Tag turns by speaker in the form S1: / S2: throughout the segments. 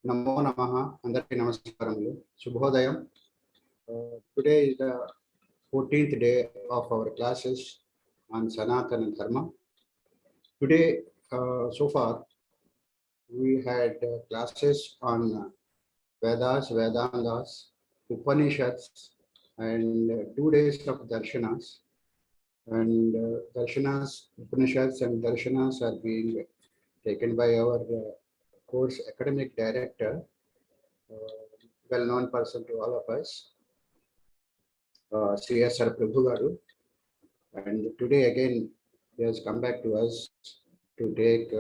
S1: Namo Namaha, Andarki Namaskaramulu, Shubhodayam. Today is the 14th day of our classes on Sanatana Dharma. Today, so far, we had classes on Vedas, Vedantas, Upanishads, and 2 days of Darshanas. And Darshanas, Upanishads, and Darshanas are being taken by our course academic director, well-known person to all of us, CSR Prabhu Garu. And today again, he has come back to us to take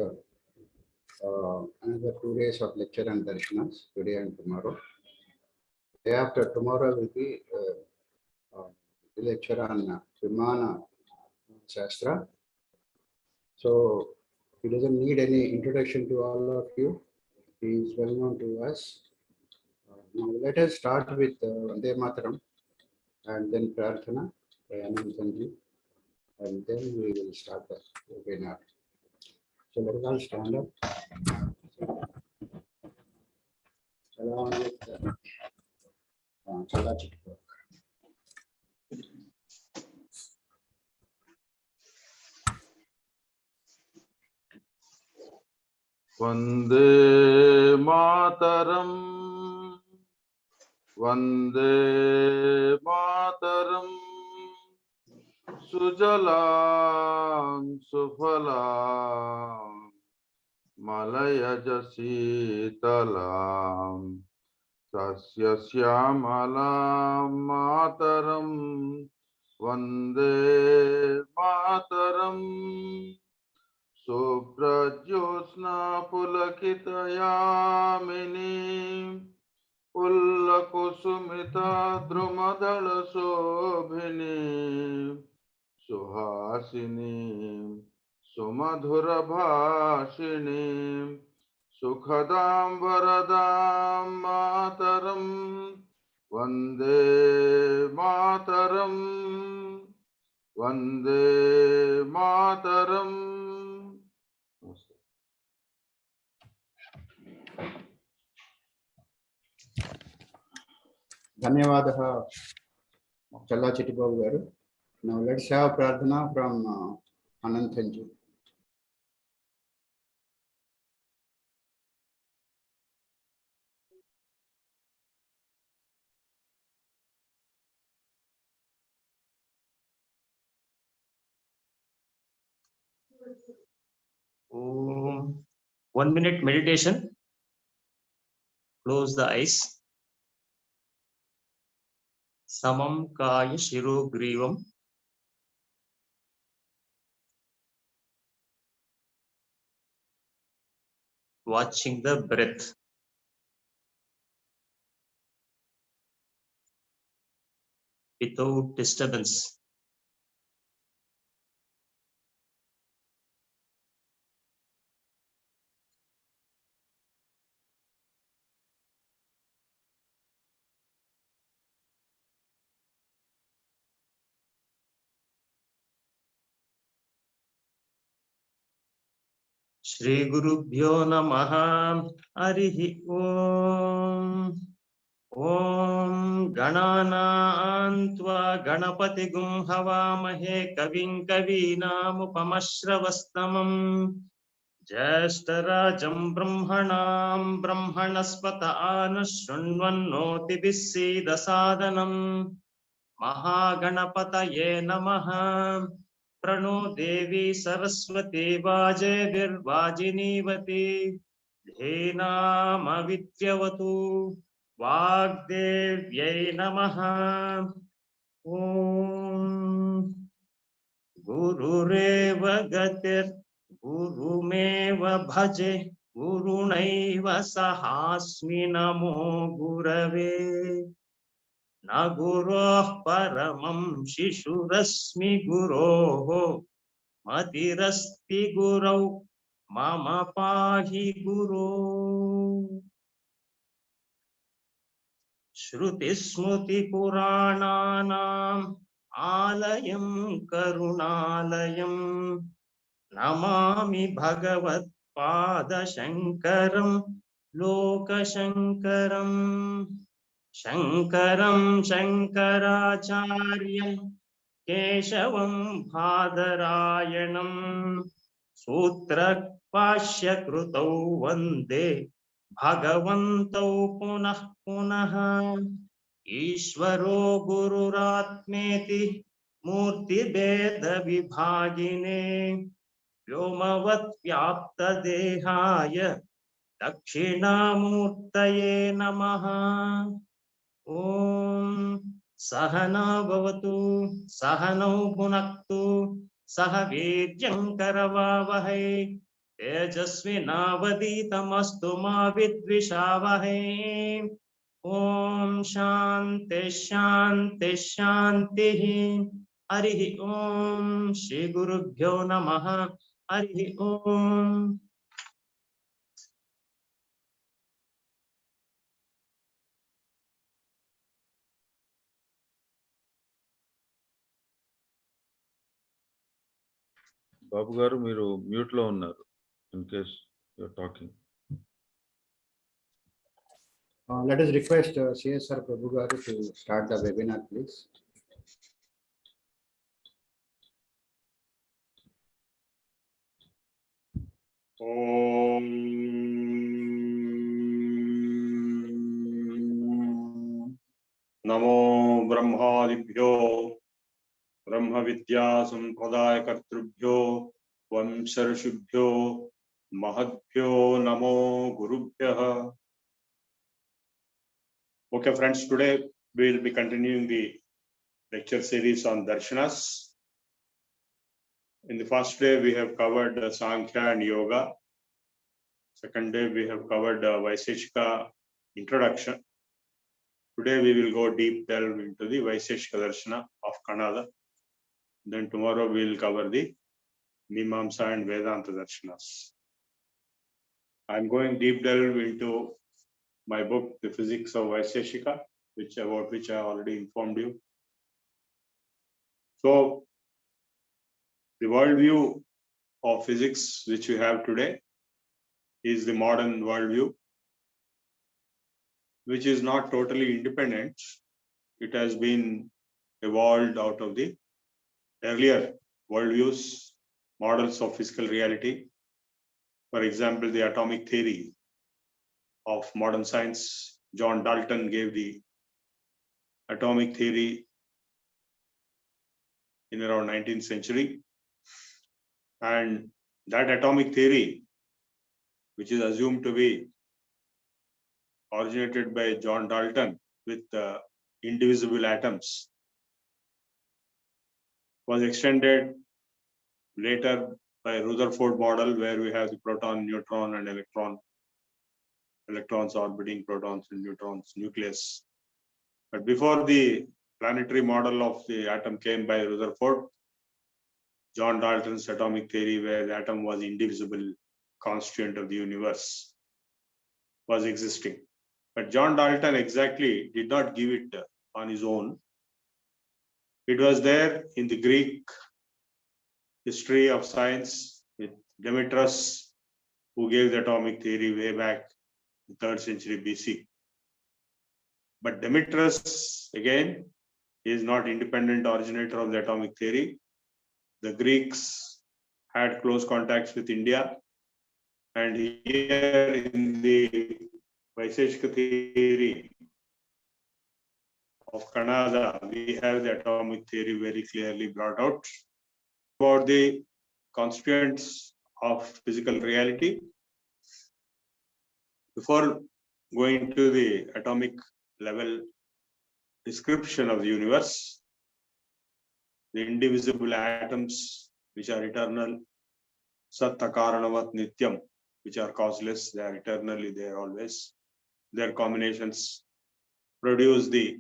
S1: another 2 days of lecture on Darshanas, today and tomorrow. Day after tomorrow will be the lecture on Vimana Shastra. So he doesn't need any introduction to all of you. He is well known to us. Now let us start with Vande Mataram and then Prarthana by Anantanji, and then we will start the webinar. So let us all stand up along with Chalachit.
S2: Vande Mataram, Vande Mataram, Sujalam Sufalam, Malayaj Sitalam, Sasya Syamalam Mataram, Vande Mataram. Suprajyosna pulakitayamini Pullakusumita drumadala sobhini Suhasini Sumadhura bhashini Sukhadam varadam mataram Vande Mataram Vande Mataram.
S1: Dhanyavadaha Chalachit Babu Garu. Now let's have Prarthana from Anantanji.
S3: Om. 1 minute meditation. Close the eyes. Samam Kaya Shiro Grivam. Watching the breath. Without disturbance. Shri Gurubhyo Namaha Harihi Om. Om Gananantva Ganapati Gum Havamahe Kavin Kavinam Upamashravastamam Jyashtarajam Brahmanam Brahmanaspata Anashunvannoti Bissida Sadanam Mahaganapataye Namaha Prano Devi Saraswati Vaje Virvajinivati Dhenam Avidyavatu Vagdevyai Namaha. Om Gurureva Gatir Gurumeva Bhaje Gurunaiva Sahasmi Namo Gurave Na Guroh Paramam Shishurasmi Guroho Matirasti Gurau Mama Pahi Guru. Shruti Smruti Purananam Alayam Karunalayam Namami Bhagavat Pada Shankaram लोकशङ्करम् शङ्करं शङ्कराचार्यं केशवं बादरायणम् सूत्रभाष्यकृतौ वन्दे भगवन्तौ पुनः पुनः ईश्वरो गुरुरात्मेति मूर्तिभेदविभागिने व्योमवद्व्याप्तदेहाय दक्षिणामूर्तये नमः। ॐ सहना भवतु सहनौ भुनक्तु सह वीर्यं करवावहै तेजस्विनावधीतमस्तु मा विद्विषावहै। ॐ शान्ति शान्ति शान्तिः। हरिः ॐ श्री गुरुभ्यो नमः। हरिः ॐ।
S2: బాబు గారు మీరు మ్యూట్ లో ఉన్నారు. In case you're talking.
S1: Let us request CSR Prabhu Garu to start the webinar, please.
S4: Om Namo Brahmadibhyo Brahma Vidya Sampradaya Kartrubhyo Vamsharshubhyo Mahadbhyo Namo Gurubhyaha. Okay friends, today we will be continuing the lecture series on Darshanas. In the first day we have covered Sankhya and Yoga. Second day we have covered Vaiseshika introduction. Today we will go deep delve into the Vaiseshika Darshana of Kannada. Then tomorrow we will cover the Mimamsa and Vedanta Darshanas. I am going deep delve into my book, The Physics of Vaiseshika, about which I already informed you. So, the worldview of physics which we have today is the modern worldview, which is not totally independent. It has been evolved out of the earlier worldviews, models of physical reality. For example, the atomic theory of modern science. John Dalton gave the atomic theory in around 19th century. And that atomic theory, which is assumed to be originated by John Dalton with indivisible atoms, was extended later by Rutherford model, where we have the proton, neutron, and electrons orbiting protons and neutrons, nucleus. But before the planetary model of the atom came by Rutherford, John Dalton's atomic theory, where the atom was indivisible constituent of the universe, was existing. But John Dalton exactly did not give it on his own. It was there in the Greek history of science with Demetrius, who gave the atomic theory way back in the 3rd century BC. But Demetrius, again, is not independent originator of the atomic theory. The Greeks had close contacts with India, and here in the Vaiseshika theory of Kannada, we have the atomic theory very clearly brought out about the constituents of physical reality. Before going to the atomic level description of the universe, the indivisible atoms which are eternal, Sat Akaranavat Nityam, which are causeless, they are eternally there always. Their combinations produce the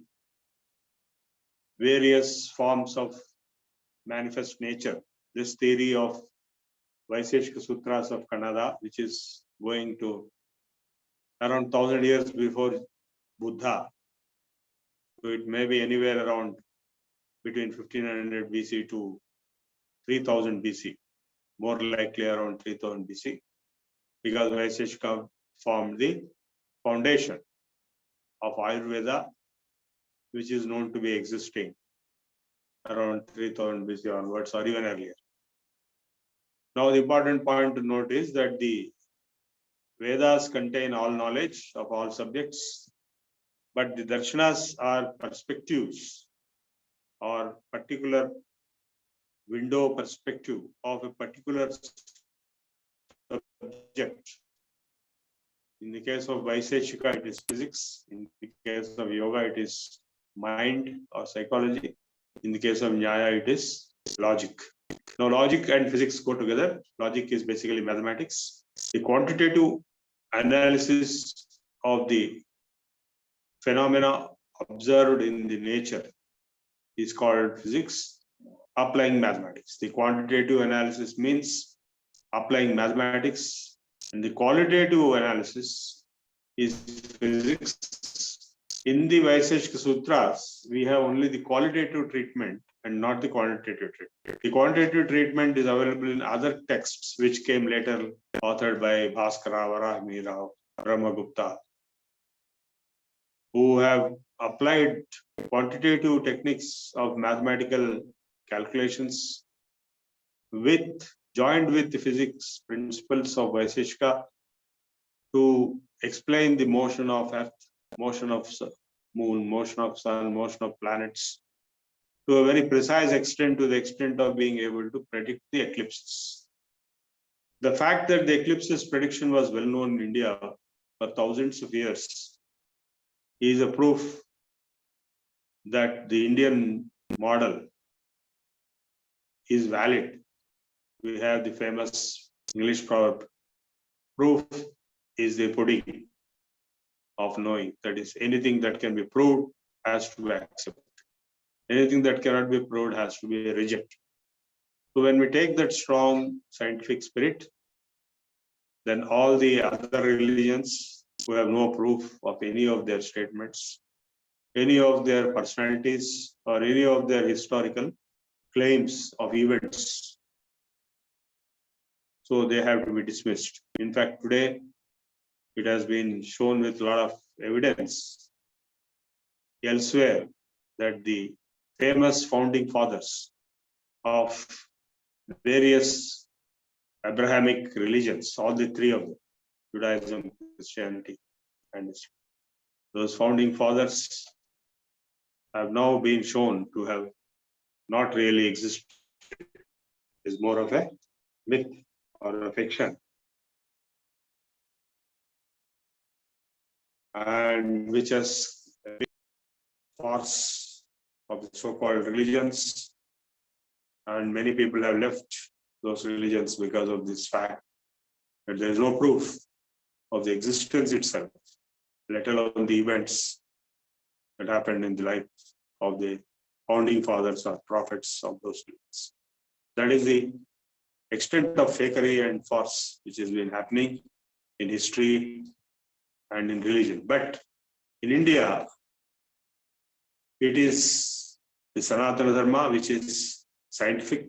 S4: various forms of manifest nature. This theory of Vaiseshika Sutras of Kannada, which is going to around 1000 years before Buddha. So it may be anywhere around between 1500 BC to 3000 BC, more likely around 3000 BC, because Vaiseshika formed the foundation of Ayurveda, which is known to be existing around 3000 BC onwards or even earlier. Now, the important point to note is that the Vedas contain all knowledge of all subjects, but the Darshanas are perspectives or particular window perspective of a particular subject. In the case of Vaiseshika, it is physics. In the case of yoga, it is mind or psychology. In the case of Nyaya, it is logic. Now, logic and physics go together. Logic is basically mathematics. The quantitative analysis of the phenomena observed in the nature is called physics, applying mathematics. The quantitative analysis means applying mathematics, and the qualitative analysis is physics. In the Vaiseshika Sutras, we have only the qualitative treatment and not the quantitative treatment. The quantitative treatment is available in other texts which came later, authored by Bhaskara, Varahmi Rao, Brahmagupta, who have applied quantitative techniques of mathematical calculations joined with the physics principles of Vaiseshika to explain the motion of Earth, motion of moon, motion of sun, motion of planets, to a very precise extent, to the extent of being able to predict the eclipses. The fact that the eclipses prediction was well known in India for thousands of years is a proof that the Indian model is valid. We have the famous English proverb, proof is the pudding of knowing. That is, anything that can be proved has to be accepted. Anything that cannot be proved has to be rejected. So when we take that strong scientific spirit, then all the other religions who have no proof of any of their statements, any of their personalities, or any of their historical claims of events, so they have to be dismissed. In fact, today it has been shown with a lot of evidence elsewhere that the famous founding fathers of various Abrahamic religions, all the three of them, Judaism, Christianity, and Islam, those founding fathers have now been shown to have not really existed. It's more of a myth or a fiction, and which has a big force of the so-called religions, and many people have left those religions because of this fact that there is no proof of the existence itself, let alone the events that happened in the life of the founding fathers or prophets of those religions. That is the extent of fakery and farce which has been happening in history and in religion. But in India, it is the Sanatana Dharma which is scientific.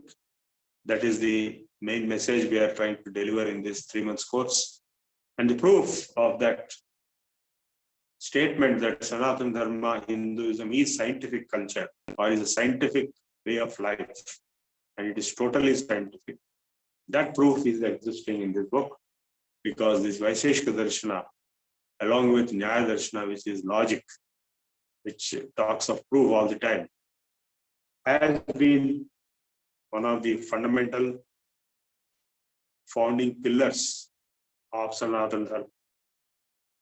S4: That is the main message we are trying to deliver in this 3 months course. And the proof of that statement that Sanatana Dharma Hinduism is scientific culture or is a scientific way of life, and it is totally scientific. That proof is existing in this book, because this Vaiseshika Darshana, along with Nyaya Darshana, which is logic, which talks of proof all the time, has been one of the fundamental founding pillars of Sanatana Dharma.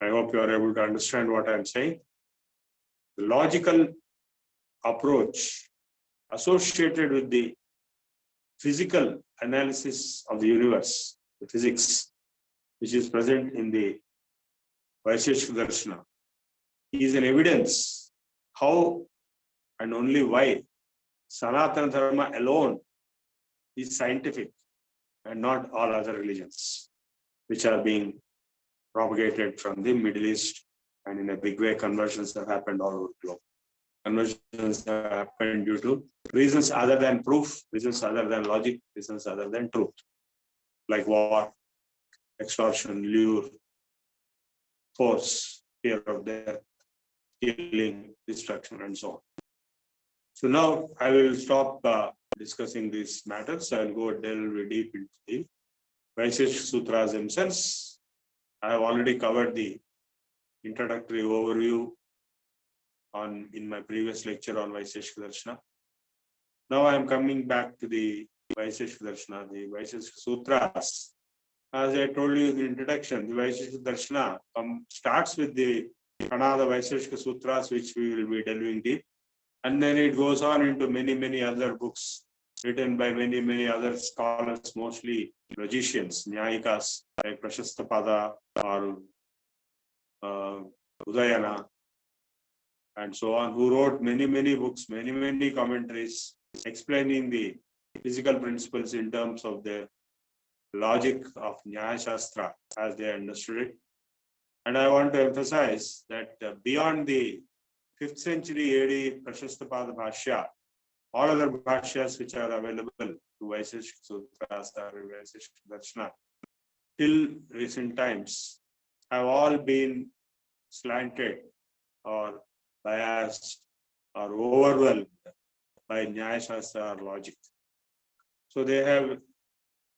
S4: I hope you are able to understand what I am saying. The logical approach associated with the physical analysis of the universe, the physics, which is present in the Vaiseshika Darshana, is an evidence how and only why Sanatana Dharma alone is scientific and not all other religions, which are being propagated from the Middle East, and in a big way conversions have happened all over the globe. Conversions have happened due to reasons other than proof, reasons other than logic, reasons other than truth, like war, extortion, lure, force, fear of death, killing, destruction, and so on. So now I will stop discussing these matters. I will go delve deep into the VSS Sutras themselves. I have already covered the introductory overview in my previous lecture on VSS Darshana. Now I am coming back to the VSS Darshana, the VSS Sutras. As I told you in the introduction, the VSS Darshana starts with the Kanada VSS Sutras, which we will be delving deep. And then it goes on into many other books written by many other scholars, mostly logicians, Nyayikas, like Prashastapada or Udayana, and so on, who wrote many books, many commentaries explaining the physical principles in terms of the logic of Nyaya Shastra as they understood it. And I want to emphasize that beyond the 5th century AD Prashastapada Bhashya, all other Bhashyas which are available to VSS Sutras or VSS Darshana till recent times have all been slanted or biased or overwhelmed by Nyaya Shastra or logic. So they have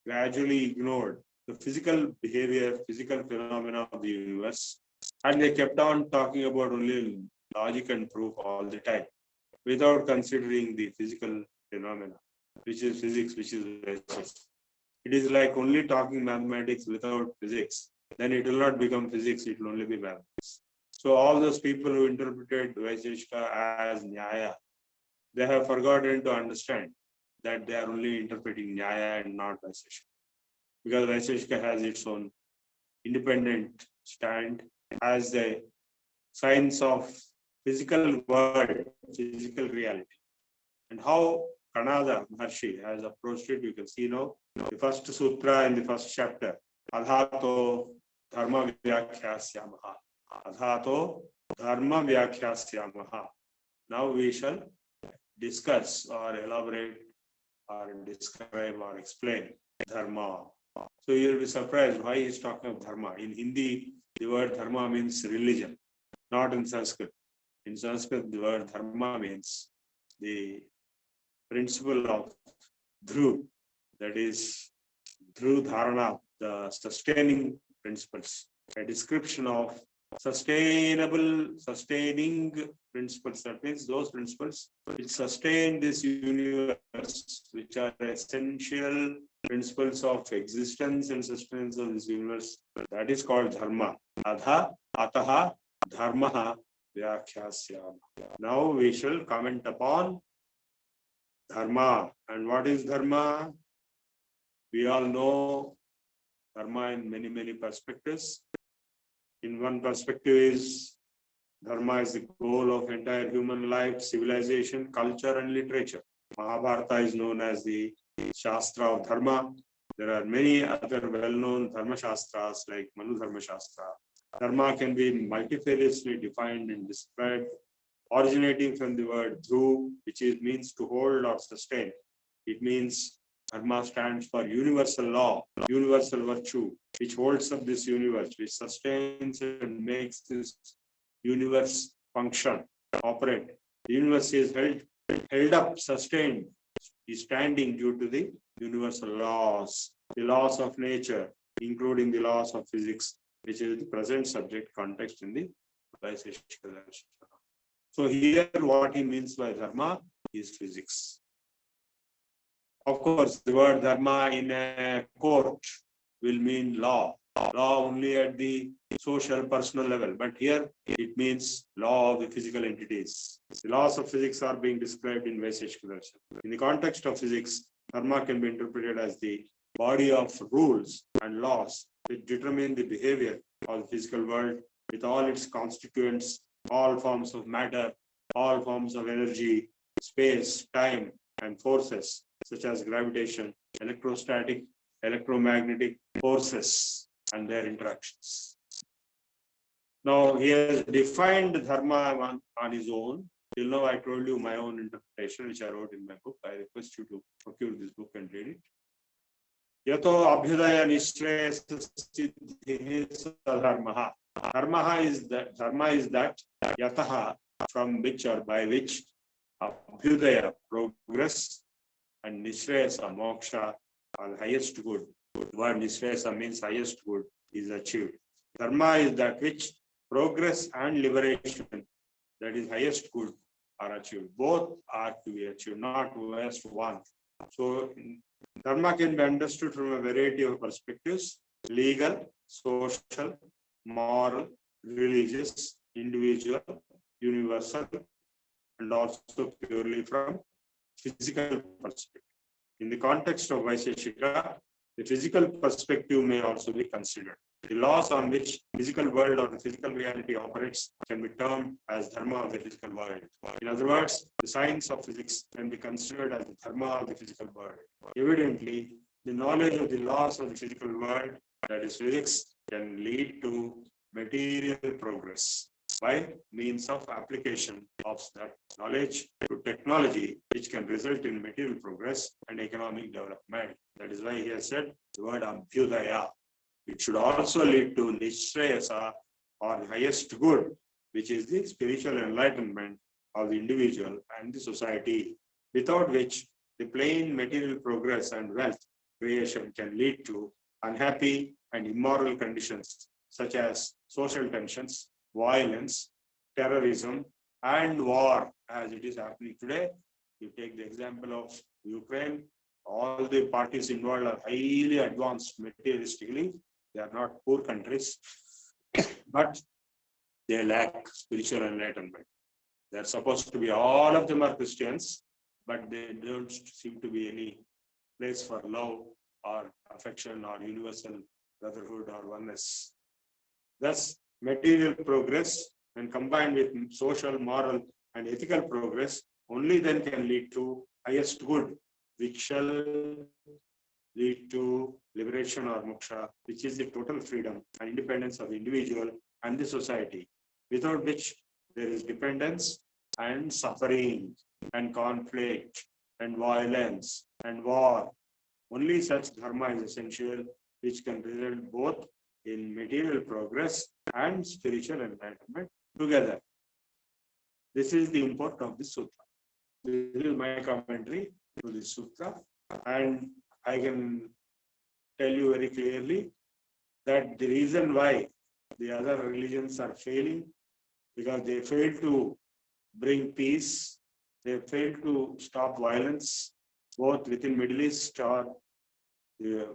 S4: gradually ignored the physical behavior, physical phenomena of the universe, and they kept on talking about only logic and proof all the time, without considering the physical phenomena, which is physics, which is VSS. It is like only talking mathematics without physics, then it will not become physics, it will only be mathematics. So all those people who interpreted Vaisheshika as Nyaya, they have forgotten to understand that they are only interpreting Nyaya and not Vaisheshika. Because Vaisheshika has its own independent stand as the science of physical world, physical reality. And how Kanada Maharshi has approached it, you can see now. The first sutra in the first chapter, Adhato Dharma Vyakhyasya Adhato Dharma Vyakhyasya. Now we shall discuss or elaborate or describe or explain Dharma. So you will be surprised why he is talking of Dharma. In Hindi, the word Dharma means religion, not in Sanskrit. In Sanskrit, the word Dharma means the principle of Dhru, that is Dhru Dharana, the sustaining principles, a description of sustaining principles. That means those principles which sustain this universe, which are essential principles of existence and sustenance of this universe. That is called Dharma. Adha, Ataha, Dharma, Vyakhyasya. Now we shall comment upon Dharma. And what is Dharma? We all know Dharma in many perspectives. In one perspective is Dharma is the goal of entire human life, civilization, culture and literature. Mahabharata is known as the Shastra of Dharma. There are many other well-known Dharma Shastras like Manu Dharma Shastra. Dharma can be multifariously defined and described, originating from the word dhru, which means to hold or sustain. It means Dharma stands for universal law, universal virtue, which holds up this universe, which sustains and makes this universe function, operate. The universe is held up, sustained, is standing due to the universal laws, the laws of nature, including the laws of physics, which is the present subject context in the Vaisheshika Darshana. So here what he means by Dharma is physics. Of course, the word Dharma in a court will mean law only at the social, personal level. But here it means law of the physical entities. The laws of physics are being described in Vaisheshika Darshana. In the context of physics, Dharma can be interpreted as the body of rules and laws which determine the behavior of the physical world with all its constituents, all forms of matter, all forms of energy, space, time, and forces such as gravitation, electrostatic, electromagnetic forces and their interactions. Now he has defined Dharma on his own. Till now I told you my own interpretation, which I wrote in my book. I request you to procure this book and read it. Yato abhyudaya nishraya siddhi sadharmaha. Dharma is that yataha, from which or by which abhyudaya, progress, and nishreyasa, moksha, or highest good. The word nishreyasa means highest good is achieved. Dharma is that which progress and liberation, that is highest good, are achieved. Both are to be achieved, not just one. So dharma can be understood from a variety of perspectives: legal, social, moral, religious, individual, universal, and also purely from physical perspective. In the context of Vaisheshika, the physical perspective may also be considered. The laws on which physical world or the physical reality operates can be termed as dharma of the physical world. In other words, the science of physics can be considered as the dharma of the physical world. Evidently, the knowledge of the laws of the physical world, that is physics, can lead to material progress by means of application of that knowledge to technology, which can result in material progress and economic development. That is why he has said the word abhyudaya. It should also lead to nishreyasa, or highest good, which is the spiritual enlightenment of the individual and the society, without which the plain material progress and wealth creation can lead to unhappy and immoral conditions such as social tensions, violence, terrorism, and war, as it is happening today. You take the example of Ukraine, all the parties involved are highly advanced materialistically. They are not poor countries, but they lack spiritual enlightenment. They are supposed to be, all of them are Christians, but they don't seem to be any place for love or affection or universal brotherhood or oneness. Thus, material progress, when combined with social, moral, and ethical progress, only then can lead to highest good, which shall lead to liberation or moksha, which is the total freedom and independence of the individual and the society, without which there is dependence and suffering and conflict and violence and war. Only such dharma is essential, which can result both in material progress and spiritual enlightenment together. This is the import of this sutra. This is my commentary to this sutra, and I can tell you very clearly that the reason why the other religions are failing, because they fail to bring peace, they fail to stop violence, both within Middle East or the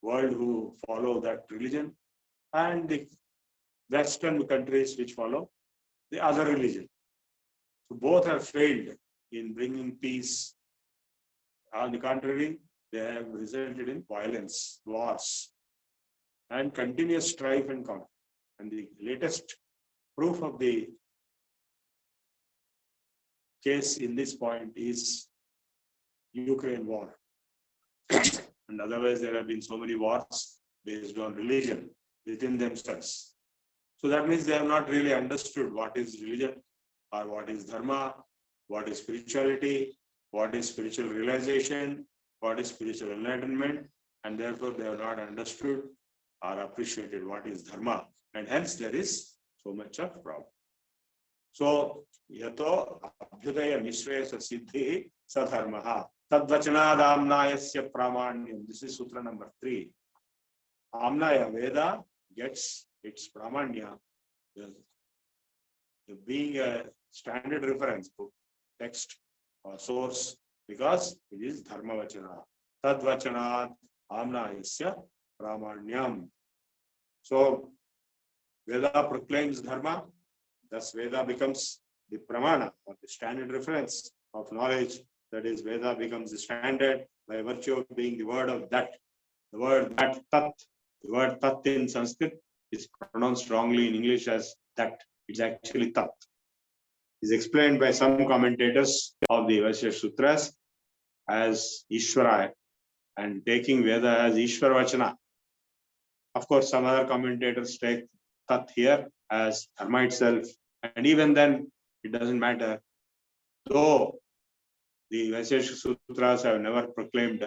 S4: world who follow that religion, and the Western countries which follow the other religion. So both have failed in bringing peace. On the contrary, they have resulted in violence, wars, and continuous strife and conflict. And the latest proof of the case in this point is Ukraine war. And otherwise, there have been so many wars based on religion within themselves. So that means they have not really understood what is religion, or what is dharma, what is spirituality, what is spiritual realization, what is spiritual enlightenment, and therefore they have not understood or appreciated what is dharma, and hence there is so much of problem. So, yato abhyudaya nishreyasa siddhi sadharmaha tadvachanad amnayasya pramanyam. This is sutra number 3. Amnaya, Veda gets its pramanya, being a standard reference book, text or source, because it is dharma vachana. Tadvachanad amnayasya pramanyam. So Veda proclaims dharma, thus Veda becomes the pramana, or the standard reference of knowledge. That is, Veda becomes the standard by virtue of being the word of that. The word that, tat, the word tat in Sanskrit is pronounced wrongly in English as that. It's actually tat. Is explained by some commentators of the VSS Sutras as Ishvara, and taking Veda as Ishvara Vachana. Of course, some other commentators take Tat here as dharma itself, and even then it doesn't matter. Though the VSS Sutras have never proclaimed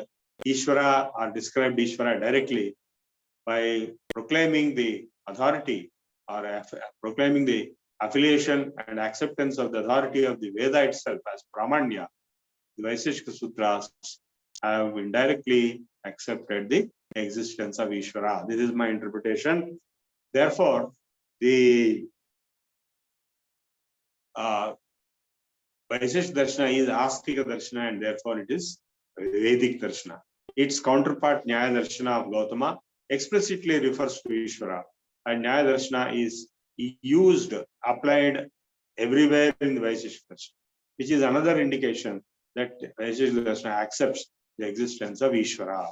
S4: Ishvara or described Ishvara directly, by proclaiming the authority or proclaiming the affiliation and acceptance of the authority of the Veda itself as Pramanya, the Vaisheshika Sutras have indirectly accepted the existence of Ishvara. This is my interpretation. Therefore, the Vaisheshika Darshana is Astika Darshana, and therefore it is Vedic Darshana. Its counterpart, Nyaya Darshana of Gautama, explicitly refers to Ishvara, and Nyaya Darshana is used, applied everywhere in the Vaisheshika Darshana, which is another indication that Vaisheshika Darshana accepts the existence of Ishvara.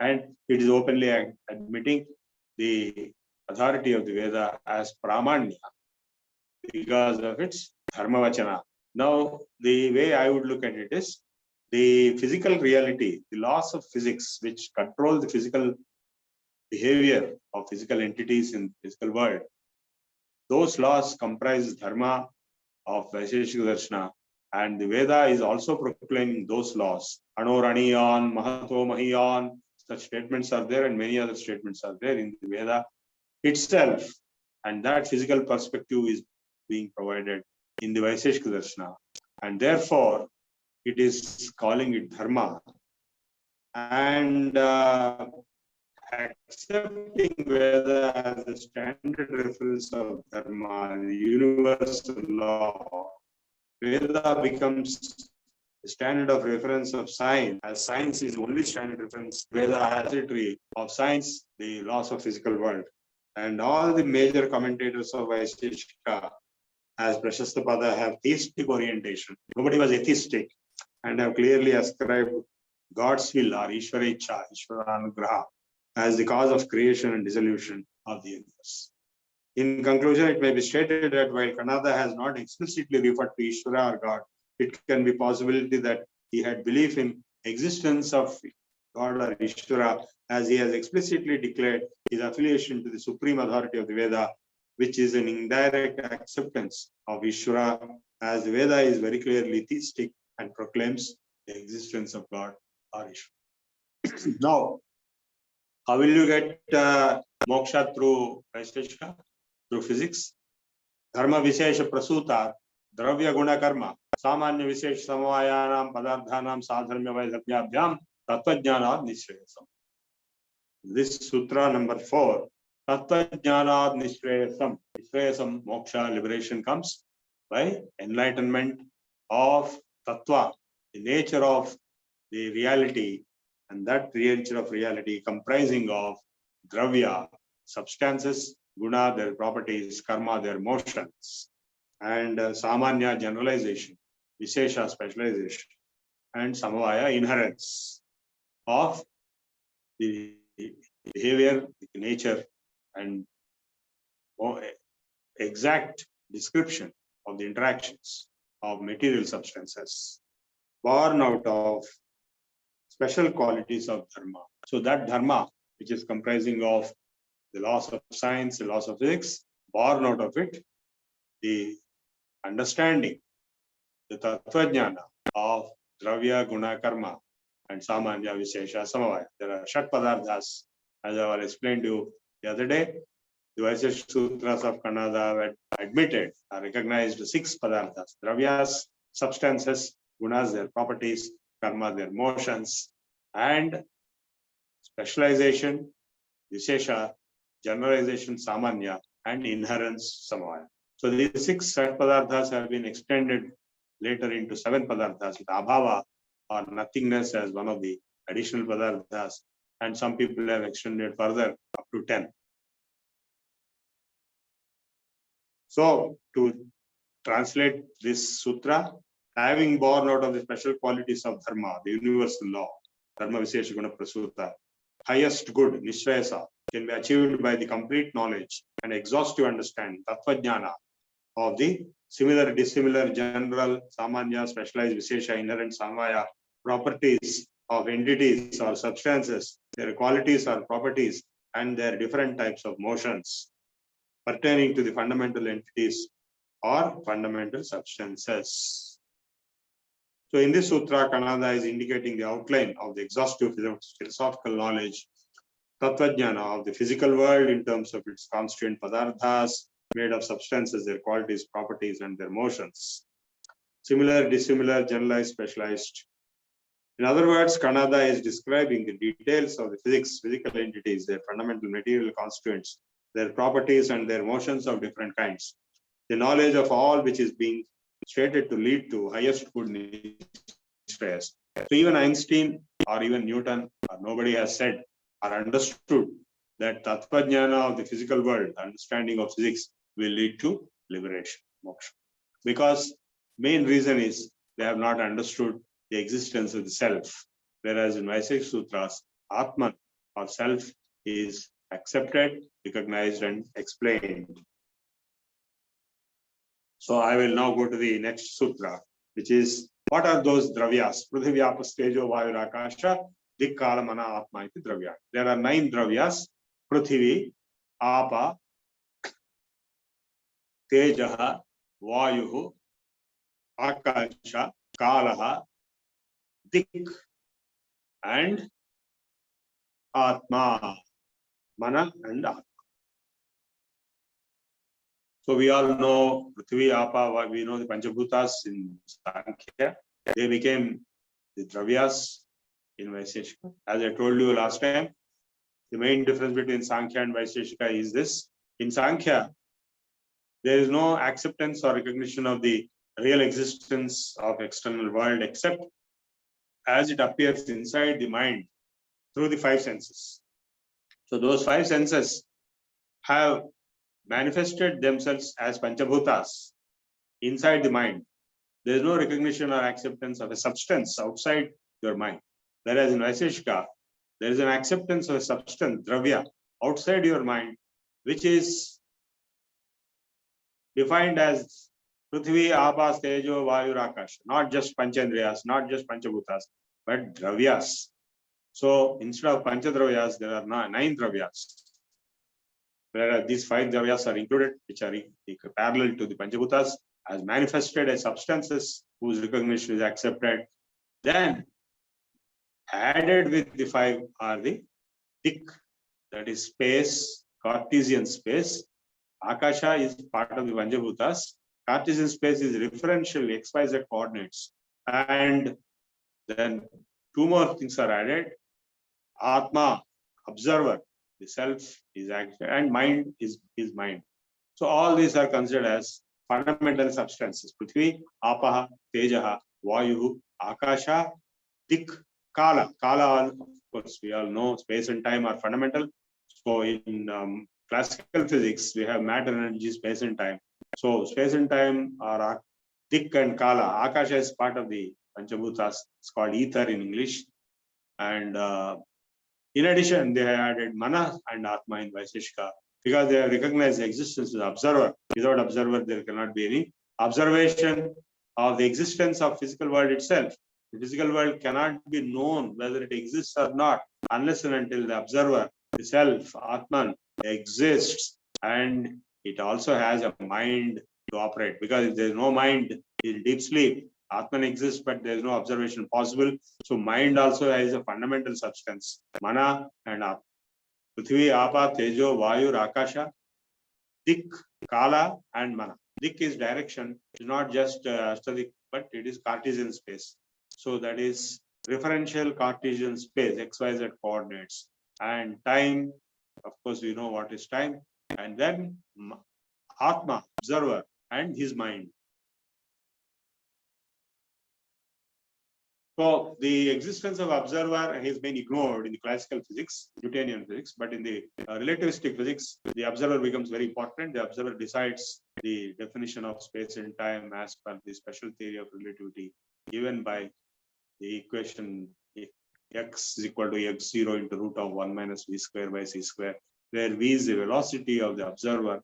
S4: And it is openly admitting the authority of the Veda as Pramanya because of its Dharmavachana. Now, the way I would look at it is the physical reality, the laws of physics which control the physical behavior of physical entities in the physical world. Those laws comprise Dharma of Vaisheshika Darshana, and the Veda is also proclaiming those laws. Anoraniyan, Mahato Mahiyan, such statements are there, and many other statements are there in the Veda itself. And that physical perspective is being provided in the Vaisheshika Darshana. And therefore, it is calling it Dharma. And accepting Veda as a standard reference of Dharma, the universal law, Veda becomes the standard of reference of science, as science is the only standard reference. Veda has a tree of science, the laws of physical world. And all the major commentators of Vaisheshika, as Prashastapada, have theistic orientation. Nobody was atheistic, and have clearly ascribed God's will or Ishvara Ichha, Ishvara Anugraha, as the cause of creation and dissolution of the universe. In conclusion, it may be stated that while Kanada has not explicitly referred to Ishvara or God, it can be possibility that he had belief in existence of God or Ishvara, as he has explicitly declared his affiliation to the supreme authority of the Veda, which is an indirect acceptance of Ishvara, as the Veda is very clearly theistic and proclaims the existence of God or Ishvara. Now, how will you get moksha through Vaisheshika? Through physics. Dharma Vishesha Prasuta, Dravya Guna Karma, Samanya Vishesh Samavayanam Padardhanam Sadharmya Vaidhavyabhyam Tattvajnanad Nishreyasam. This sutra number 4, Tattvajnanad Nishreyasam. Nishreyasam, moksha, liberation comes by enlightenment of Tattva, the nature of the reality, and that nature of reality comprising of Dravya, substances, Guna, their properties, Karma, their motions, and Samanya, generalization, Vishesha, specialization, and Samavaya, inherence of the behavior, the nature, and exact description of the interactions of material substances born out of special qualities of Dharma. So that Dharma, which is comprising of the laws of science, the laws of physics, born out of it, the understanding, the Tattvajnana of Dravya, Guna, Karma, and Samanya, Vishesha, Samavaya. There are Shat Padarthas, as I will explain to you the other day. The Vaisheshika Sutras of Kannada have admitted, recognized 6 Padarthas: Dravyas, substances; Gunas, their properties; Karma, their motions; and specialization, Vishesha, generalization, Samanya, and inherence, Samavaya. So these 6 Sat Padarthas have been extended later into 7 Padarthas, with Abhava or nothingness as one of the additional Padarthas, and some people have extended further up to 10. So to translate this sutra, having born out of the special qualities of Dharma, the universal law, Dharma Vishesha Guna Prasuta, highest good, Nishreyasa, can be achieved by the complete knowledge and exhaustive understanding, Tattvajnana, of the similar, dissimilar, general, Samanya, specialized, Vishesha, inherent, Samvaya properties of entities or substances, their qualities or properties, and their different types of motions pertaining to the fundamental entities or fundamental substances. So in this sutra, Kannada is indicating the outline of the exhaustive philosophical knowledge Tattvajnana of the physical world in terms of its constituent padarthas, made of substances, their qualities, properties, and their motions. Similar, dissimilar, generalized, specialized. In other words, Kannada is describing the details of the physical entities, their fundamental material constituents, their properties, and their motions of different kinds. The knowledge of all which is being stated to lead to highest good in stress. So even Einstein or even Newton or nobody has said or understood that Tattvajnana of the physical world, understanding of physics, will lead to liberation, moksha. Because main reason is they have not understood the existence of the self. Whereas in Vaisheshika Sutras, Atman or self is accepted, recognized, and explained. So I will now go to the next sutra, which is what are those dravyas? Prithvi, Apa, Tejo, Vayu, Akasha, Dik, Kala, Mana, Atma, iti dravya. There are 9 dravyas: Prithvi, Apa, Tejaha, Vayuhu, Akasha, Kalaha, Dik, and Atma, Mana, and Atma. So we all know Prithvi, Apa, we know the Panchabhutas in Sankhya. They became the dravyas in Vaisheshika. As I told you last time, the main difference between Sankhya and Vaisheshika is this. In Sankhya, there is no acceptance or recognition of the real existence of external world except as it appears inside the mind through the 5 senses. So those 5 senses have manifested themselves as Panchabhutas inside the mind. There is no recognition or acceptance of a substance outside your mind. Whereas in Vaisheshika, there is an acceptance of a substance, dravya, outside your mind, which is defined as Prithvi, Apa, Tejo, Vayu, Akasha, not just Panchandriyas, not just Panchabhutas, but dravyas. So instead of Panchadravyas, there are 9 dravyas. Whereas these 5 dravyas are included, which are parallel to the Panchabhutas, as manifested as substances whose recognition is accepted. Then added with the 5 are the Dik, that is space, Cartesian space. Akasha is part of the Panchabhutas. Cartesian space is referential XYZ coordinates. And then 2 more things are added. Atma, observer, the self is action, and mind is mind. So all these are considered as fundamental substances. Prithvi, Apaha, Tejaha, Vayu, Akasha, Dik, Kala. Kala, of course, we all know space and time are fundamental. So in classical physics, we have matter, energy, space and time. So space and time are Dik and Kala. Akasha is part of the Panchabhutas. It's called ether in English. And in addition, they have added Mana and Atma in Vaisheshika because they have recognized the existence of the observer. Without observer, there cannot be any observation of the existence of physical world itself. The physical world cannot be known whether it exists or not unless and until the observer, the self, Atman, exists, and it also has a mind to operate. Because if there is no mind in deep sleep, Atman exists, but there is no observation possible. So mind also has a fundamental substance, Mana and Atma. Prithvi, Apa, Tejo, Vayu, Akasha, Dik, Kala, and Mana. Dik is direction. It's not just Ashtadik, but it is Cartesian space. So that is referential Cartesian space, XYZ coordinates. And time, of course, we know what is time. And then Atma, observer, and his mind. So the existence of observer has been ignored in the classical physics, Newtonian physics, but in the relativistic physics, the observer becomes very important. The observer decides the definition of space and time as per the special theory of relativity given by the equation x is equal to x0 into root of 1 minus v square by c square, where v is the velocity of the observer,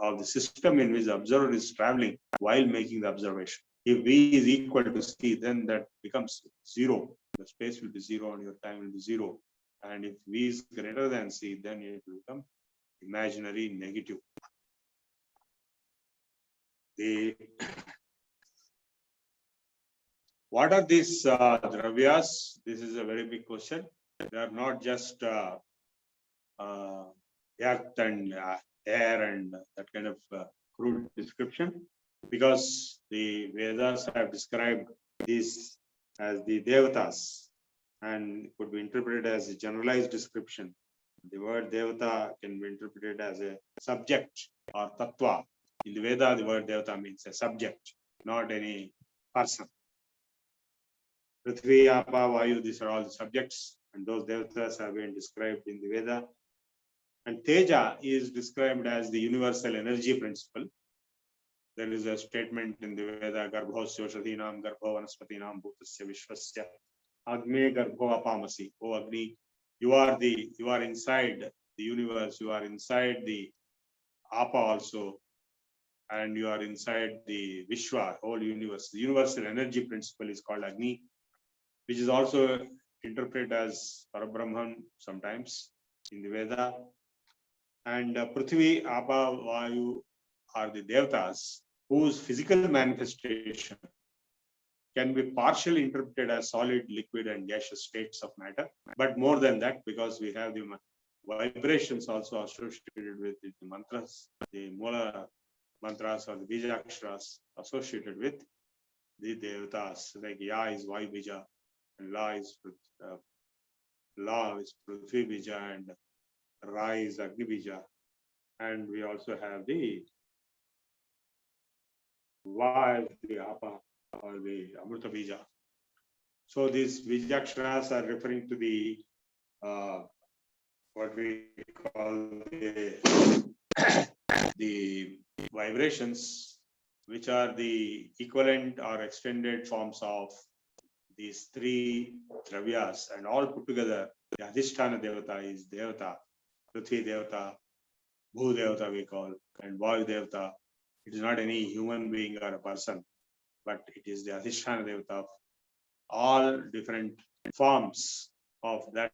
S4: of the system in which the observer is traveling while making the observation. If v is equal to c, then that becomes 0. The space will be 0 and your time will be 0. And if v is greater than c, then it will become imaginary negative. What are these dravyas? This is a very big question. They are not just earth and air and that kind of crude description, because the Vedas have described these as the Devatas and could be interpreted as a generalized description. The word Devata can be interpreted as a subject or tattva. In the Veda, the word Devata means a subject, not any person. Prithvi, Apa, Vayu, these are all the subjects, and those Devatas have been described in the Veda. And Teja is described as the universal energy principle. There is a statement in the Veda, Garbhosya Shadhinam, Garbho Vanaspatinam, Bhutasya Vishwasya, Agme Garbho Apamasi. O Agni, you are inside the universe, you are inside the Apa also, and you are inside the Vishwa, whole universe. The universal energy principle is called Agni, which is also interpreted as Parabrahman sometimes in the Veda. And Prithvi, Apa, Vayu are the Devatas whose physical manifestation can be partially interpreted as solid, liquid, and gaseous states of matter. But more than that, because we have the vibrations also associated with the mantras, the Mula mantras or the Bijaksharas associated with the Devatas, like Ya is Vayu Bija, and La is Prithvi Bija, and Ra is Agni Bija. And we also have the Va is the Apa or the Amrita Bija. So these Bijaksharas are referring to the what we call the vibrations, which are the equivalent or extended forms of these three dravyas, and all put together, the Adhisthana Devata is Devata, Prithvi Devata, Bhu Devata we call, and Vayu Devata. It is not any human being or a person, but it is the Adhisthana Devata of all different forms of that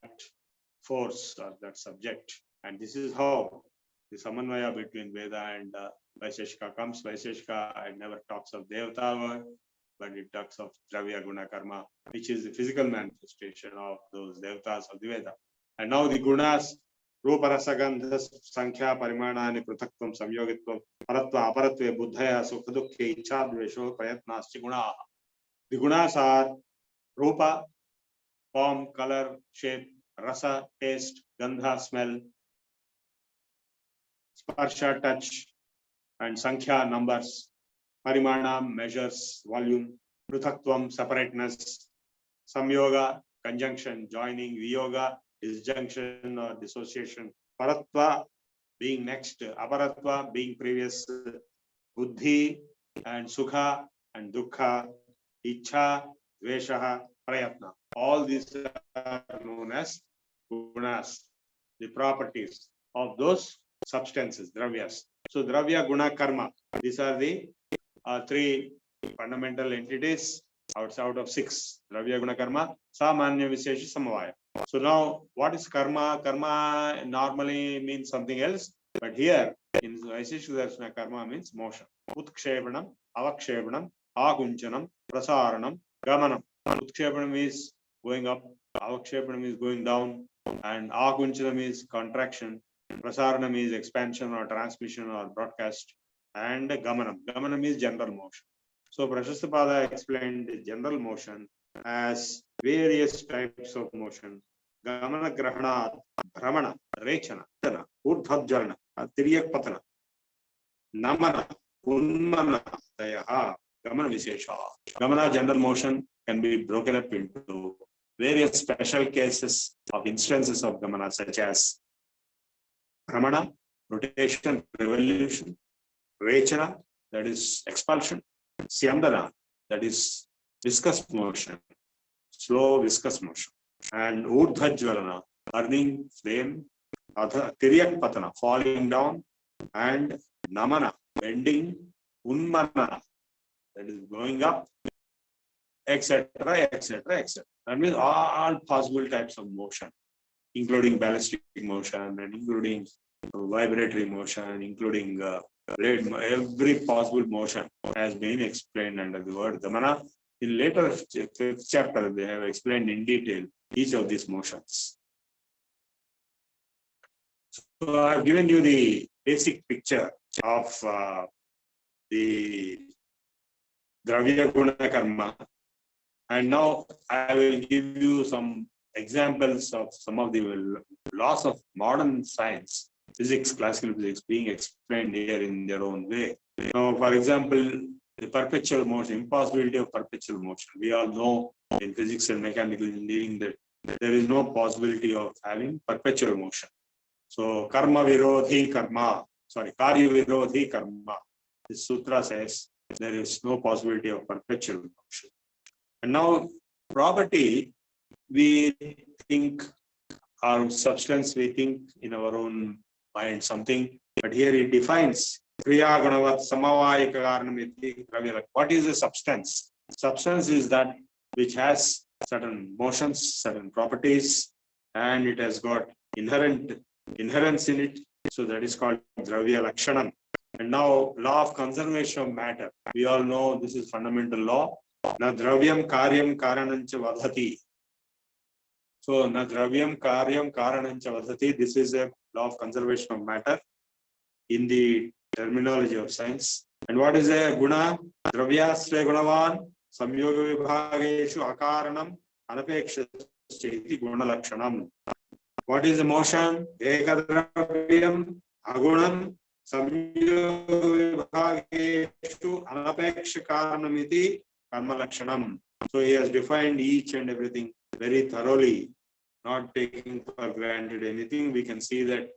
S4: force or that subject. And this is how the Samanvaya between Veda and Vaiseshika comes. Vaiseshika never talks of Devata, but it talks of Dravya Guna Karma, which is the physical manifestation of those Devatas of the Veda. And now the Gunas, Rupa Rasa Gandha Sankhya Parimanani Pruthakvam Samyogitvam Paratva Aparatve Buddhaya Sukha Dukkhe Ichha Dvesho Prayatnascha Gunaha. The Gunas are Rupa, form, color, shape; Rasa, taste; Gandha, smell; Sparsha, touch; and Sankhya, numbers; Parimana, measures, volume; Pruthaktvam, separateness; Samyoga, conjunction, joining; Viyoga, disjunction or dissociation; Paratva, being next; Aparatva, being previous; Buddhi and Sukha and Dukkha; Ichha, Dvesha, Prayatna. All these are known as gunas, the properties of those substances, dravyas. So dravya, guna, karma, these are the three fundamental entities out of six. Dravya, guna, karma, samanya, vishesha, samavaya. So now what is karma? Karma normally means something else, but here in Vaiseshika Darshana, karma means motion. Utkshepanam, avakshepanam, akunchanam, prasaranam, gamanam. Utkshepanam is going up, avakshepanam is going down, and akunchanam is contraction, prasaranam is expansion or transmission or broadcast, and gamanam. Gamanam is general motion. So Prashastapada explained general motion as various types of motion. Gamana grahana, brahmana, rechana, urdhvajana, tiryak patana, namana, unmana, dayaha, gamana vishesha. Gamana general motion can be broken up into various special cases of instances of gamana, such as brahmana, rotation, revolution; rechana, that is expulsion; syandana, that is viscous motion, slow viscous motion; and urdhvajvalana, burning flame; tiryak patana, falling down; and namana, bending; unmana, that is going up, etc., etc., etc. That means all possible types of motion, including ballistic motion and including vibratory motion, including every possible motion has been explained under the word gamana. In later 5th chapter, they have explained in detail each of these motions. So I have given you the basic picture of the Dravya Guna Karma. And now I will give you some examples of some of the laws of modern science, physics, classical physics, being explained here in their own way. Now, for example, the perpetual motion, impossibility of perpetual motion. We all know in physics and mechanical engineering that there is no possibility of having perpetual motion. So, karma virodhi karma, karya virodhi karma. This sutra says there is no possibility of perpetual motion. And now, property, we think, or substance, we think in our own mind something, but here it defines kriya gunavat samavayika karanam. What is a substance? Substance is that which has certain motions, certain properties, and it has got inherence in it. So that is called dravya lakshanam. And now, law of conservation of matter. We all know this is fundamental law. Na dravyam karyam karanancha vadhati. So, na dravyam karyam karanancha vadhati. This is a law of conservation of matter in the terminology of science. And what is a guna? Dravyasre gunavan samyoga vibhageshu akaranam anapekshasthiti guna lakshanam. What is a motion? Ekadravyam agunam samyoga vibhageshu anapekshakaranamiti karma lakshanam. So he has defined each and everything very thoroughly, not taking for granted anything. We can see that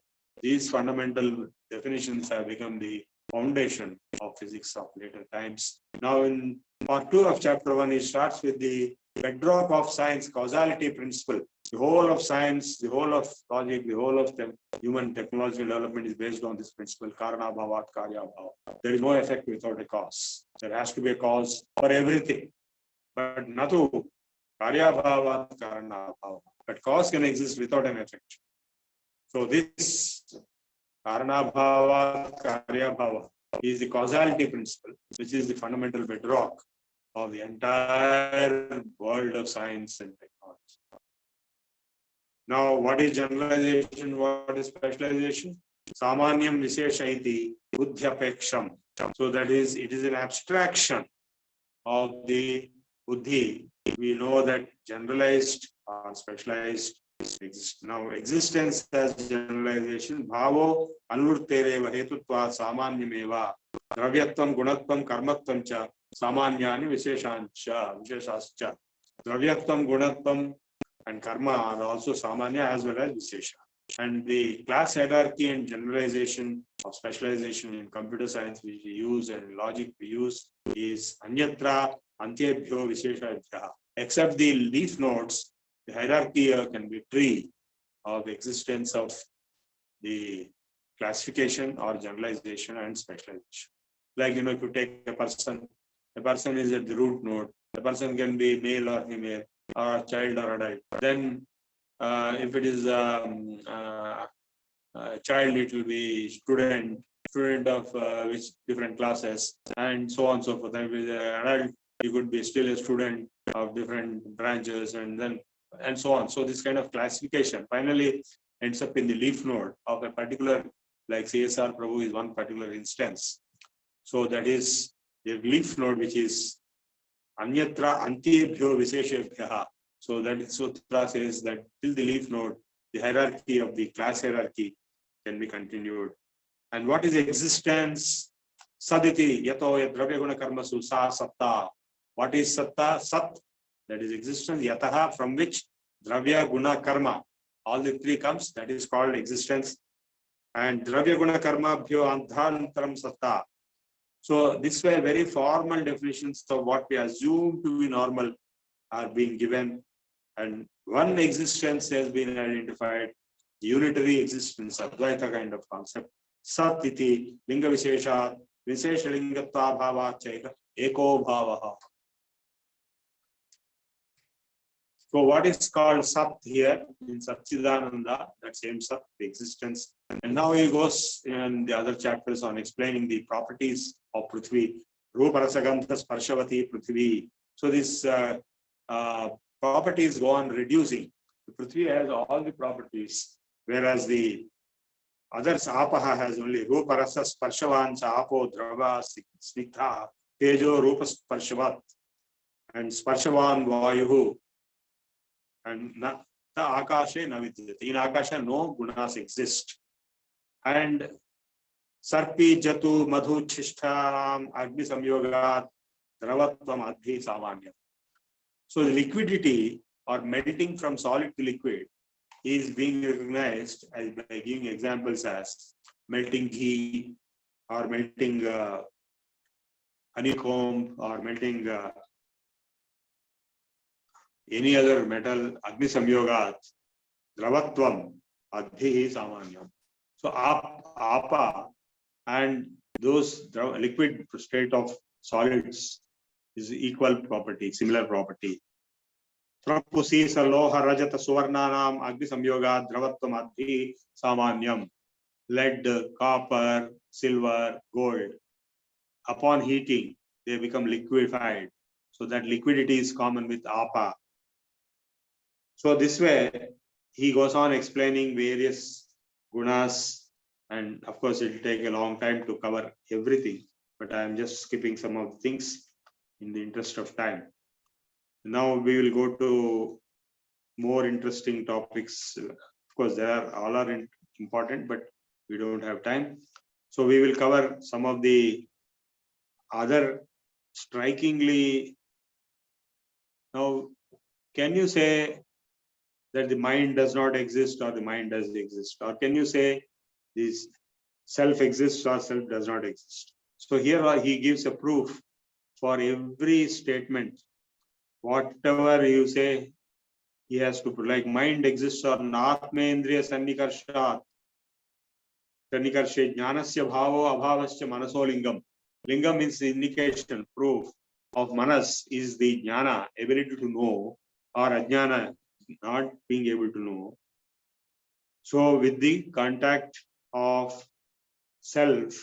S4: these fundamental definitions have become the foundation of physics of later times. Now in part 2 of chapter 1, he starts with the bedrock of science, causality principle. The whole of science, the whole of logic, the whole of human technological development is based on this principle, karana bhavat karya bhavat. There is no effect without a cause. There has to be a cause for everything. But natu karya bhavat karana bhavat. But cause can exist without an effect. So this karana bhavat karya bhavat is the causality principle, which is the fundamental bedrock of the entire world of science and technology. Now, what is generalization? What is specialization? Samanyam vishesha iti buddhyapeksham. So that is, it is an abstraction of the buddhi. We know that generalized or specialized exist. Now, existence as generalization. Bhavo anurtereva hetutva samanyameva dravyatvam gunatvam karmatvam cha samanyani visheshascha. Dravyatvam gunatvam and karma are also samanya as well as vishesha. And the class hierarchy and generalization of specialization in computer science which we use and in logic we use is anyatra antyebhyo visheshabhya. Except the leaf nodes, the hierarchy can be tree of existence of the classification or generalization and specialization. Like, if you take a person is at the root node. The person can be male or female, or a child or adult. Then if it is a child, it will be student of which different classes, and so on and so forth. Then with an adult, you could be still a student of different branches, and so on. So this kind of classification finally ends up in the leaf node of a particular, like CSR Prabhu is one particular instance. So that is the leaf node, which is anyatra antyebhyo visheshebhya. So that sutra says that till the leaf node, the hierarchy of the class hierarchy can be continued. And what is existence? Saditi yato yadravya guna karmasu sa satta. What is satta? Sat, that is existence. Yataha, from which dravya guna karma, all the three comes, that is called existence. And dravya guna karma bhyo anthantaram satta. So this way, very formal definitions of what we assume to be normal are being given, and one existence has been identified, unitary existence, Advaita kind of concept. Sat iti linga visheshat vishesha lingatva bhava chaika eko bhavaha. So what is called Sat here in Satchidananda, that same Sat, the existence. And now he goes in the other chapters on explaining the properties of Prithvi. Rupa Rasagandha Sparshavati Prithvi. So these properties go on reducing. The Prithvi has all the properties, whereas the Others, apaha has only rupa rasa sparshavan apo drava snigdha tejo rupa sparshavat, and sparshavan vayuhu, and na akashe na vidyate. In akasha no gunas exist. And sarpi jatu madhu chishtaram agni samyogat dravatvam adhi samanya. So the liquidity or melting from solid to liquid is being recognized as by giving examples as melting ghee or melting honeycomb or melting any other metal, agni samyogat dravatvam adhi samanya. So apa and those liquid state of solids is equal property, similar property. Prapusi saloha rajata suvarnanam agni samyoga dravatvam adhi samanyam. Lead, copper, silver, gold. Upon heating, they become liquefied. So that liquidity is common with apa. So this way, he goes on explaining various gunas, and of course it will take a long time to cover everything, but I am just skipping some of the things in the interest of time. Now we will go to more interesting topics. Of course, all are important, but we don't have time. So we will cover some of the other strikingly. Now, can you say that the mind does not exist or the mind does exist? Or can you say this self exists or self does not exist? So here he gives a proof for every statement. Whatever you say, he has to put, like mind exists or natmendriya sannikarshat. Sannikarshe jnanasya bhavo abhavasya manaso lingam. Lingam means the indication, proof of manas is the jnana, ability to know, or ajnana, not being able to know. So with the contact of self,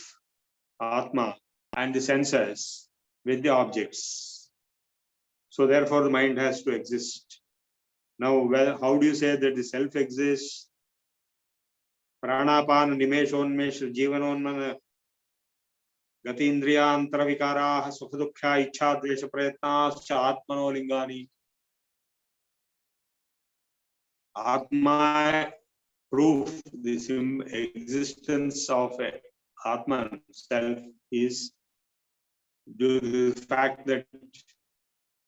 S4: atma, and the senses with the objects. So therefore the mind has to exist. Now, well, how do you say that the self exists? Pranapana nimeshonmesh jivanonmana gatindriyantara vikaraha sukha dukkha ichha dvesha prayatnascha atmano lingani. Atma proof, this existence of Atman self is due to the fact that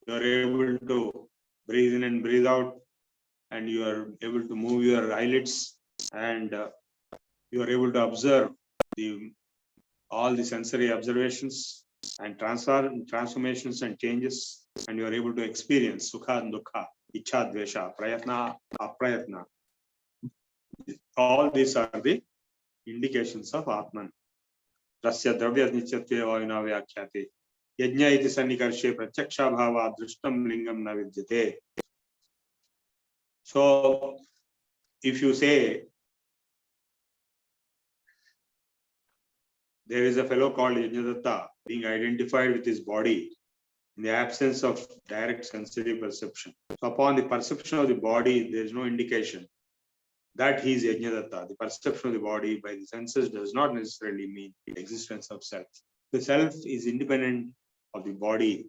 S4: you are able to breathe in and breathe out, and you are able to move your eyelids, and you are able to observe all the sensory observations and transformations and changes, and you are able to experience sukha and dukkha, ichha, dvesha, prayatna, aprayatna. All these are the indications of Atman. Rasya dravya nityatve vayuna vyakhyate. Yajna iti sannikarshe pratyaksha bhava drishtam lingam na vidyate. So, if you say there is a fellow called Yajnadatta being identified with his body in the absence of direct sensory perception. So, upon the perception of the body, there is no indication that he is Yajnadatta. The perception of the body by the senses does not necessarily mean the existence of self. The self is independent of the body.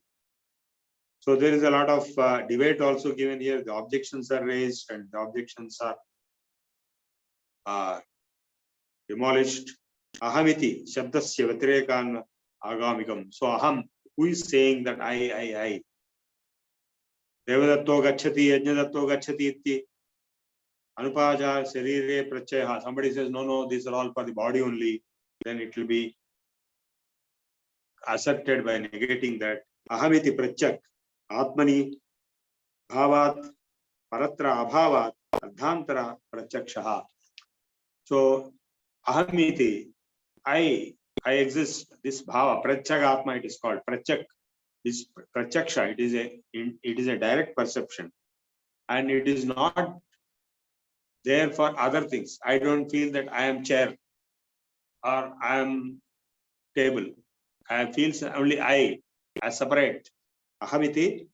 S4: So there is a lot of debate also given here. The objections are raised and the objections are demolished. Ahamiti, shabdasya vatirekan agamikam. So aham, who is saying that I? Devadatto gacchati, yajnadatto gacchati iti. Anupaja sarire prachaya. Somebody says, no, these are all for the body only. Then it will be asserted by negating that. Ahamiti prachak. Atmani bhavat paratra abhavat ardhantara prachakshaha. So ahamiti, I exist. This bhava prachak atma, it is called prachak. This prachaksha, it is a direct perception, and it is not there for other things. I don't feel that I am chair or I am table. I feel only I as separate. Ahamiti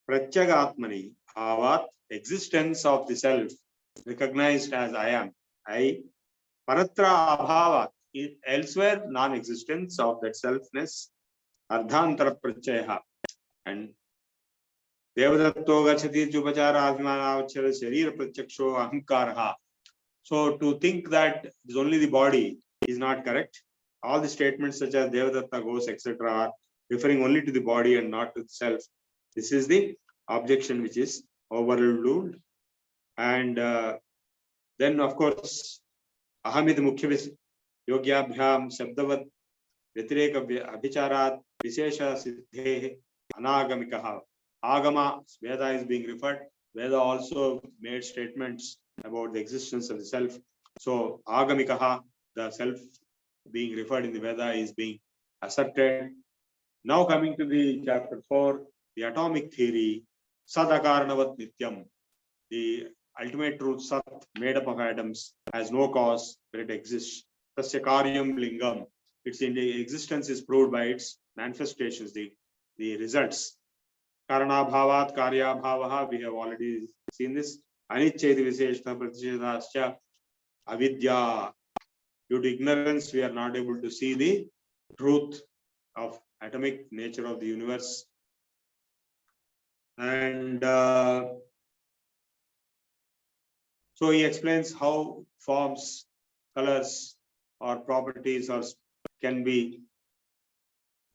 S4: Pratyagatmani, bhavat, existence of the self recognized as I am. I Paratra abhava, elsewhere non-existence of that selfness, ardhantara prachaya. And Devadatto gachati chupachara abhimanavachara sharira pratyaksho ahankaraha. So to think that it is only the body is not correct. All the statements such as Devadatta goes, etc., are referring only to the body and not to the self. This is the objection which is overruled. And then, of course, ahamid mukhya yogyabhyam shabdavat vyatireka abhicharat vishesha siddhe anagamikaha. Agama, Veda is being referred. Veda also made statements about the existence of the self. So agamikaha, the self being referred in the Veda, is being asserted. Now coming to the chapter 4, the atomic theory, Sadakaranavat Nityam, the ultimate truth, Sat, made up of atoms, has no cause, but it exists. Tasya karyam lingam, its existence is proved by its manifestations, the results. Karanabhavat karyabhavaha, we have already seen this. Anicheti visheshna pratishdhascha avidya. Due to ignorance, we are not able to see the truth of atomic nature of the universe. And so he explains how forms, colors, or properties can be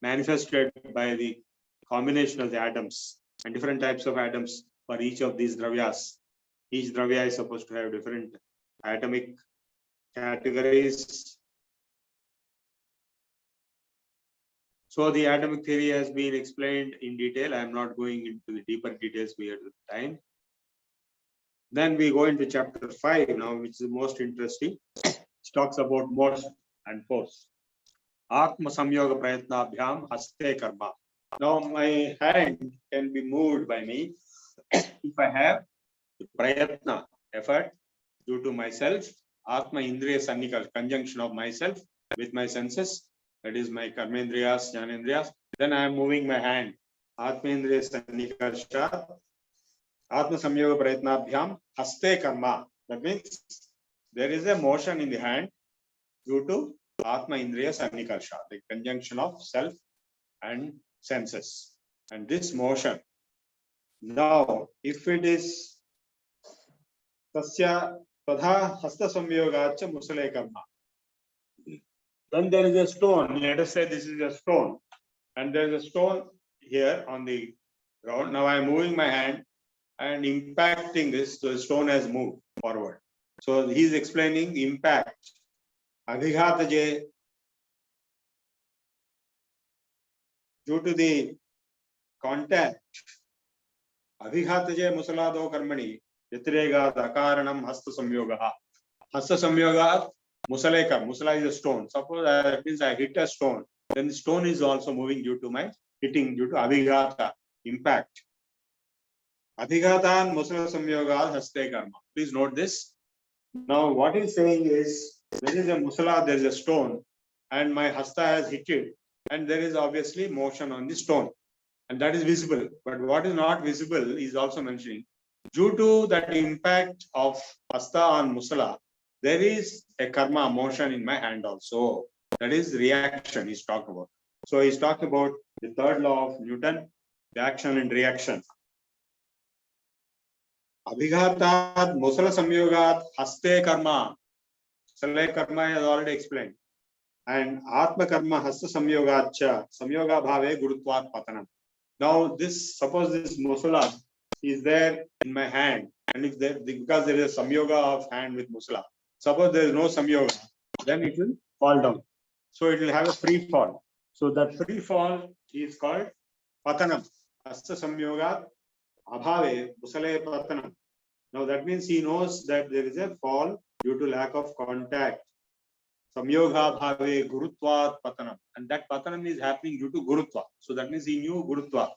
S4: manifested by the combination of the atoms and different types of atoms for each of these dravyas. Each dravya is supposed to have different atomic categories. So the atomic theory has been explained in detail. I am not going into the deeper details we have time. Then we go into chapter 5 now, which is the most interesting. It talks about motion and force. Atma samyoga prayatnabhyam haste karma. Now my hand can be moved by me if I have the prayatna, effort, due to myself, Atma Indriya Sannikar, conjunction of myself with my senses, that is my karmendriyas, jnanendriyas. Then I am moving my hand. Atma Indriya Sannikarsha, Atma Samyoga Prayatnabhyam haste karma. That means there is a motion in the hand due to Atma Indriya Sannikarsha, the conjunction of self and senses. And this motion, now if it is Tasya Tadha Hasta Samyogacha Musale Karma, then there is a stone. Let us say this is a stone, and there is a stone here on the ground. Now I am moving my hand and impacting this, so the stone has moved forward. So he is explaining impact. Adhighataje, due to the contact. Adhighataje musalado karmani yatirega akaranam hasta samyoga. Hasta samyoga musalekar. Musala is a stone. Suppose that means I hit a stone, then the stone is also moving due to my hitting, due to abhighata, impact. Adhighatan musala samyoga haste karma. Please note this. Now what he's saying is, there is a musala, there is a stone, and my hasta has hit it, and there is obviously motion on the stone, and that is visible. But what is not visible is also mentioning, due to that impact of hasta on musala, there is a karma, motion in my hand also. That is reaction he's talking about. So he's talking about the third law of Newton, the action and reaction. Abhighatat musala samyogat haste karma. Salay karma has already explained. And atma karma hasta samyogacha, samyoga bhave gurutvat patanam. Now this, suppose this musala is there in my hand, and if there, because there is a samyoga of hand with musala, suppose there is no samyoga, then it will fall down. So it will have a free fall. So that free fall is called patanam. Hasta samyogat abhave musale patanam. Now that means he knows that there is a fall due to lack of contact. Samyoga bhave gurutvat patanam. And that patanam is happening due to gurutva. So that means he knew gurutva.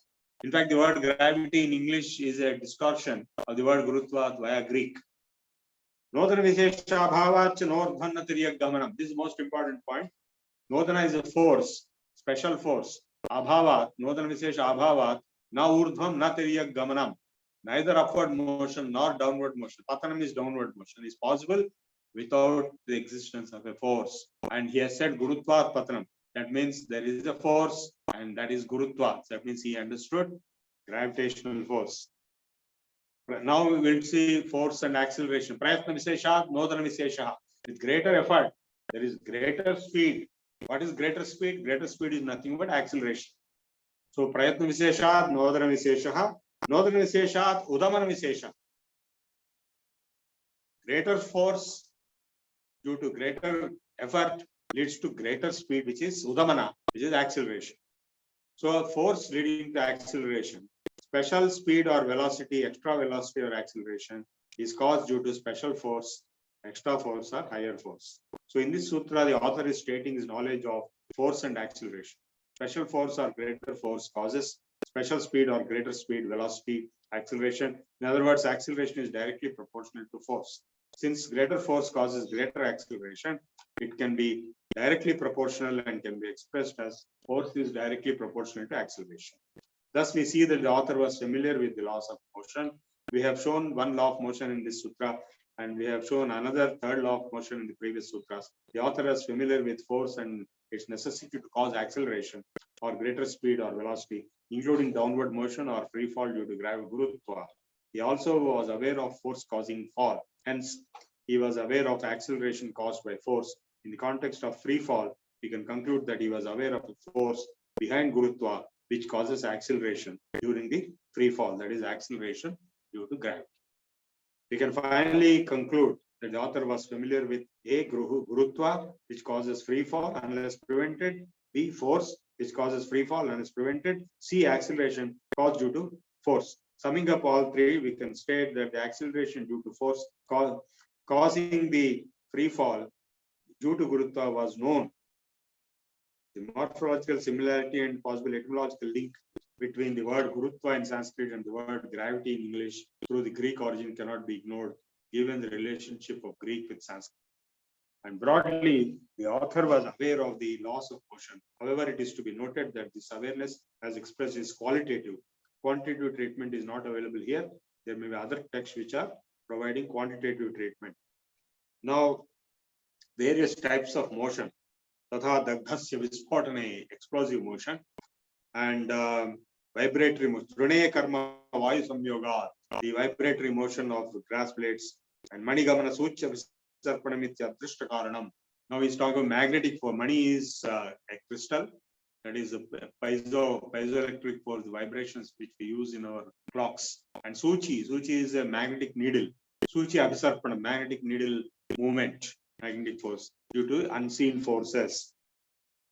S4: In fact, the word gravity in English is a distortion of the word gurutva via Greek. Nodana vishesha bhavacha nordhanna tiryak gamanam. This is the most important point. Nodana is a force, special force. Abhavat, nodana vishesha abhavat, na urdhvam na tiryak gamanam. Neither upward motion nor downward motion. Patanam is downward motion. Is possible without the existence of a force. And he has said Gurutvat Patanam. That means there is a force, and that is Gurutva. That means he understood gravitational force. Now we will see force and acceleration. Prayatna Visheshat, Nodana Visheshaha. With greater effort, there is greater speed. What is greater speed? Greater speed is nothing but acceleration. So Prayatna Visheshat, Nodana Visheshaha. Nodana Visheshat, Udamana Vishesha. Greater force due to greater effort leads to greater speed, which is Udamana, which is acceleration. So force leading to acceleration. Special speed or velocity, extra velocity or acceleration is caused due to special force, extra force or higher force. So in this sutra, the author is stating his knowledge of force and acceleration. Special force or greater force causes special speed or greater speed, velocity, acceleration. In other words, acceleration is directly proportional to force. Since greater force causes greater acceleration, it can be directly proportional and can be expressed as force is directly proportional to acceleration. Thus, we see that the author was familiar with the laws of motion. We have shown one law of motion in this sutra, and we have shown another third law of motion in the previous sutras. The author is familiar with force and its necessity to cause acceleration or greater speed or velocity, including downward motion or free fall due to gravity. He also was aware of force causing fall. Hence, he was aware of acceleration caused by force. In the context of free fall, we can conclude that he was aware of the force behind Gurutva, which causes acceleration during the free fall, that is acceleration due to gravity. We can finally conclude that the author was familiar with A, Gurutva, which causes free fall unless prevented, B, force, which causes free fall unless prevented, C, acceleration caused due to force. Summing up all three, we can state that the acceleration due to force causing the free fall due to Gurutva was known. The morphological similarity and possible etymological link between the word Gurutva in Sanskrit and the word gravity in English through the Greek origin cannot be ignored, given the relationship of Greek with Sanskrit. And broadly, the author was aware of the laws of motion. However, it is to be noted that this awareness, as expressed, is qualitative. Quantitative treatment is not available here. There may be other texts which are providing quantitative treatment. Now, various types of motion. Tatha dagdhasya vispotane, explosive motion, and vibratory motion. Trunaya karma vayu samyoga, the vibratory motion of grass blades, and manigamana sucha visarpanamitya adrishta karanam. Now he's talking about magnetic force. Mani is a crystal, that is a piezoelectric force, the vibrations which we use in our clocks. And suchi is a magnetic needle. Suchi abhisarpana, magnetic needle movement, magnetic force due to unseen forces.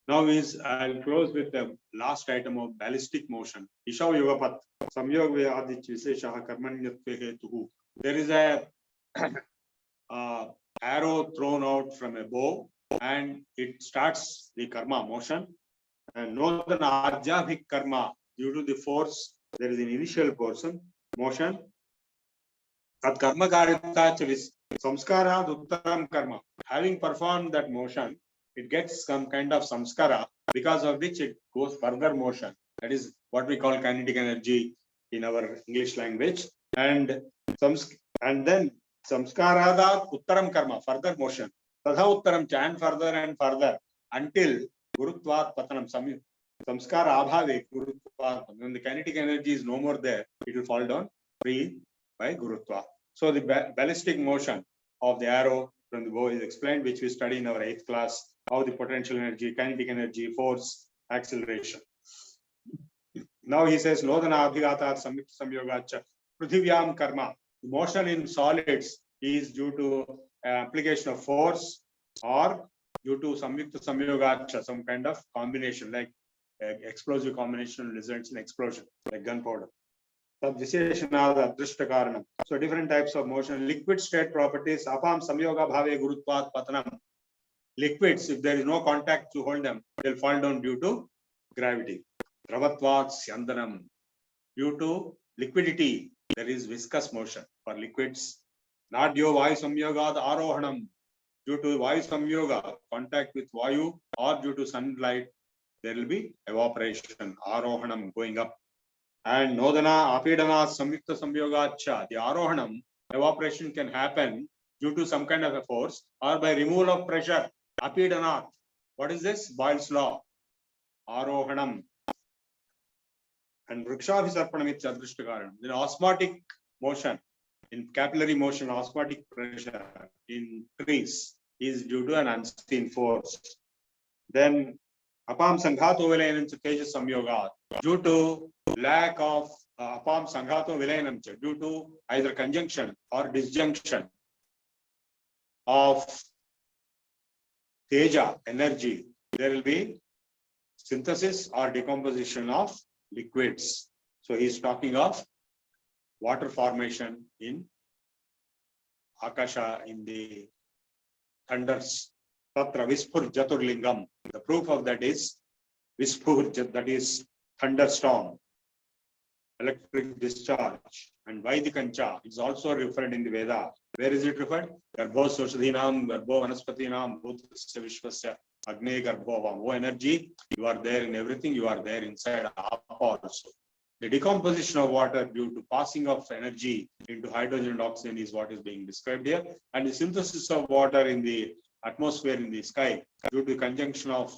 S4: Now I'll close with the last item of ballistic motion. Ishav yogapat samyog vyadich viseshaha karmanyatve hetuhu. There is a arrow thrown out from a bow, and it starts the karma motion. And nodana arjabhik karma, due to the force, there is an initial portion motion. At karma karitachavis samskarad uttaram karma. Having performed that motion, it gets some kind of samskara, because of which it goes further motion. That is what we call kinetic energy in our English language. And then samskarada uttaram karma, further motion. Tadha uttaram, chant further and further until gurutvat patanam, samskara abhave gurutvat. When the kinetic energy is no more there, it will fall down free by gurutva. So the ballistic motion of the arrow from the bow is explained, which we study in our 8th class, how the potential energy, kinetic energy, force, acceleration. Now he says, Nodana abhigatat samyukta samyogacha pruthivyam karma. Motion in solids is due to application of force or due to samyukta samyogacha, some kind of combination, like explosive combination results in explosion, like gunpowder. So different types of motion. Liquid state properties. Apam samyoga bhave gurutvat patanam. Liquids, if there is no contact to hold them, they'll fall down due to gravity. Dravatvat syandanam. Due to liquidity, there is viscous motion for liquids. Nadyo vayu samyogad arohanam. Due to vayu samyoga, contact with vayu, or due to sunlight, there will be evaporation, arohanam, going up. And nodana apidana samyukta samyogacha, the arohanam, evaporation can happen due to some kind of a force or by removal of pressure. Apidanat. What is this? Boyle's law. Arohanam. And Vrikshavisarpanam Chadrishtakarana. Then osmotic motion, in capillary motion, osmotic pressure in trees is due to an unseen force. Then Apam Sanghato Vilayanam Tejas Samyoga, due to lack of Apam Sanghato Vilayanam, due to either conjunction or disjunction of Teja energy, there will be synthesis or decomposition of liquids. So he is talking of water formation in Akasha, in the thunders. Tatra Vispur Jaturlingam. The proof of that is Vispur, that is thunderstorm, electric discharge, and Vaidikancha is also referred in the Veda. Where is it referred? Garbho Soshadhinam, Garbho Vanaspatinam, Bhutasya Vishwasya, Agne Garbhovam. Oh energy, you are there in everything, you are there inside also. The decomposition of water due to passing of energy into hydrogen and oxygen is what is being described here. And the synthesis of water in the atmosphere, in the sky, due to conjunction of